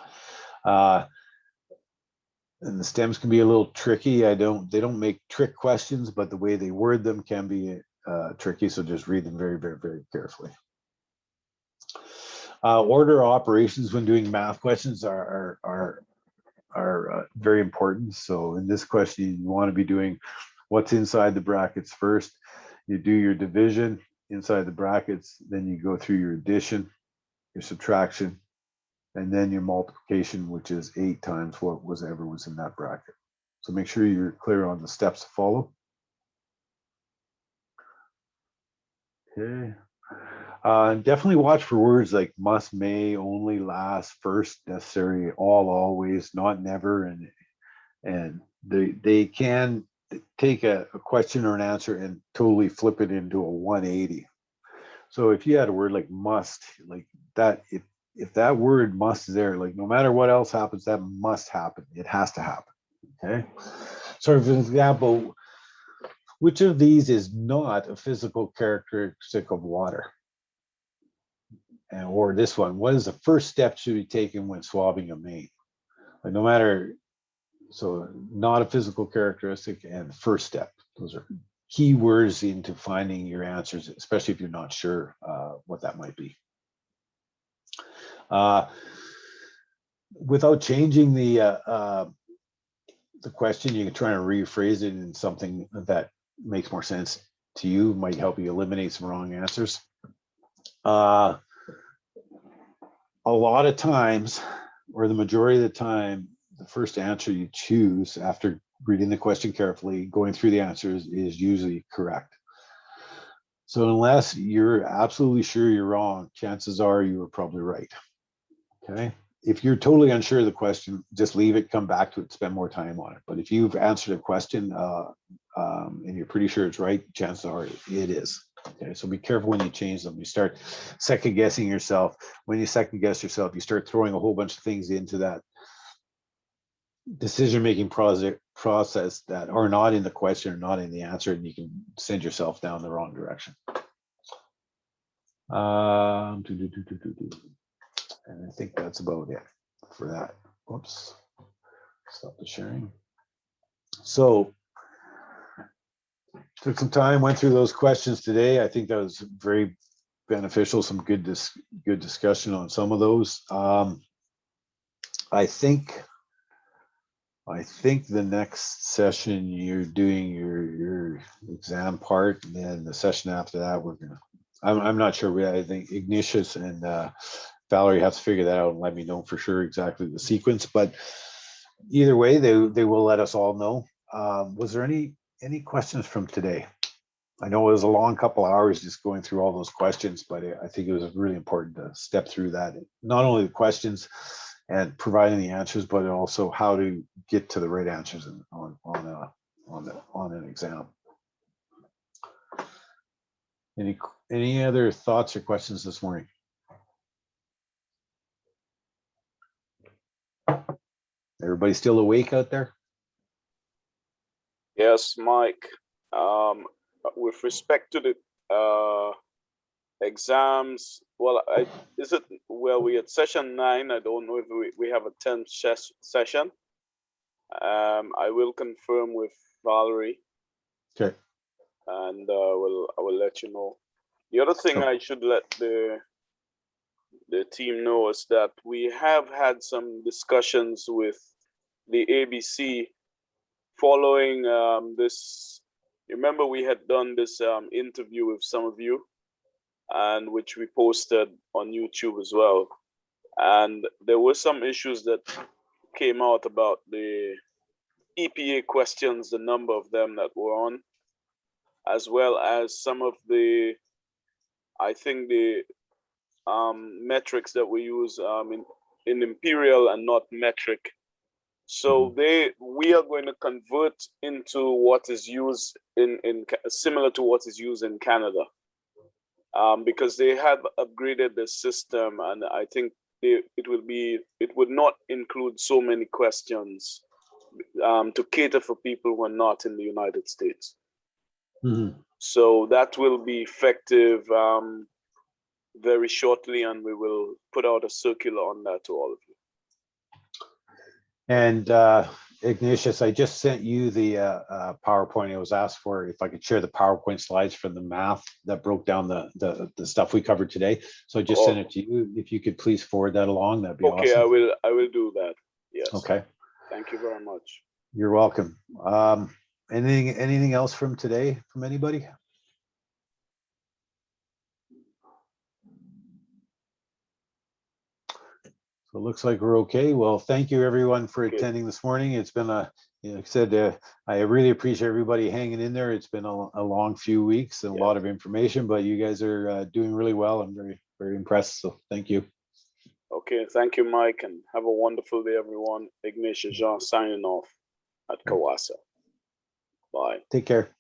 And the stems can be a little tricky. They don't make trick questions, but the way they word them can be tricky. So just read them very, very, very carefully. Order operations when doing math questions are very important. So in this question, you want to be doing what's inside the brackets first. You do your division inside the brackets, then you go through your addition, your subtraction, and then your multiplication, which is 8 times what was in that bracket. So make sure you're clear on the steps to follow. Okay. Definitely watch for words like must, may, only, last, first, necessary, all, always, not, never, and they can take a question or an answer and totally flip it into a 180. So if you had a word like must, like that, if that word must is there, like no matter what else happens, that must happen. It has to happen. Okay. So for example, which of these is not a physical characteristic of water? Or this one, what is the first step should be taken when swabbing a main? Like no matter, so not a physical characteristic and first step. Those are key words into finding your answers, especially if you're not sure what that might be. Without changing the question, you can try and rephrase it in something that makes more sense to you, might help you eliminate some wrong answers. A lot of times, or the majority of the time, the first answer you choose after reading the question carefully, going through the answers, is usually correct. So unless you're absolutely sure you're wrong, chances are you were probably right. Okay. If you're totally unsure of the question, just leave it, come back to it, spend more time on it. But if you've answered a question and you're pretty sure it's right, chances are it is. Okay, so be careful when you change them. You start second guessing yourself. When you second guess yourself, you start throwing a whole bunch of things into that decision-making process that are not in the question or not in the answer, and you can send yourself down the wrong direction. And I think that's about it for that. Whoops, stop the sharing. So took some time, went through those questions today. I think that was very beneficial, some good discussion on some of those. I think the next session you're doing your exam part, and then the session after that we're gonna. I'm not sure. I think Ignatius and Valerie have to figure that out and let me know for sure exactly the sequence. But either way, they will let us all know. Was there any questions from today? I know it was a long couple hours just going through all those questions, but I think it was really important to step through that. Not only the questions and providing the answers, but also how to get to the right answers on an exam. Any other thoughts or questions this morning? Everybody still awake out there? Yes, Mike. With respect to the exams, well, we at session 9. I don't know if we have a 10th session. I will confirm with Valerie. Okay. And I will let you know. The other thing I should let the team know is that we have had some discussions with the ABC following this. Remember, we had done this interview with some of you, and which we posted on YouTube as well. And there were some issues that came out about the EPA questions, the number of them that were on, as well as some of the, I think the metrics that we use in imperial and not metric. So we are going to convert into what is used in similar to what is used in Canada, because they have upgraded the system, and I think it would not include so many questions to cater for people who are not in the United States. So that will be effective very shortly, and we will put out a circular on that to all of you. And Ignatius, I just sent you the PowerPoint. I was asked for if I could share the PowerPoint slides for the math that broke down the stuff we covered today. So I just sent it to you. If you could please forward that along, that'd be okay, awesome. I will do that. Yes. Okay. Thank you very much. You're welcome. Anything else from today from anybody? So it looks like we're okay. Well, thank you everyone for attending this morning. It's been like I said, I really appreciate everybody hanging in there. It's been a long few weeks and a lot of information, but you guys are doing really well. I'm very, very impressed. So thank you. Okay, thank you, Mike, and have a wonderful day, everyone. Ignatius Jean signing off at CAWASA. Bye. Take care.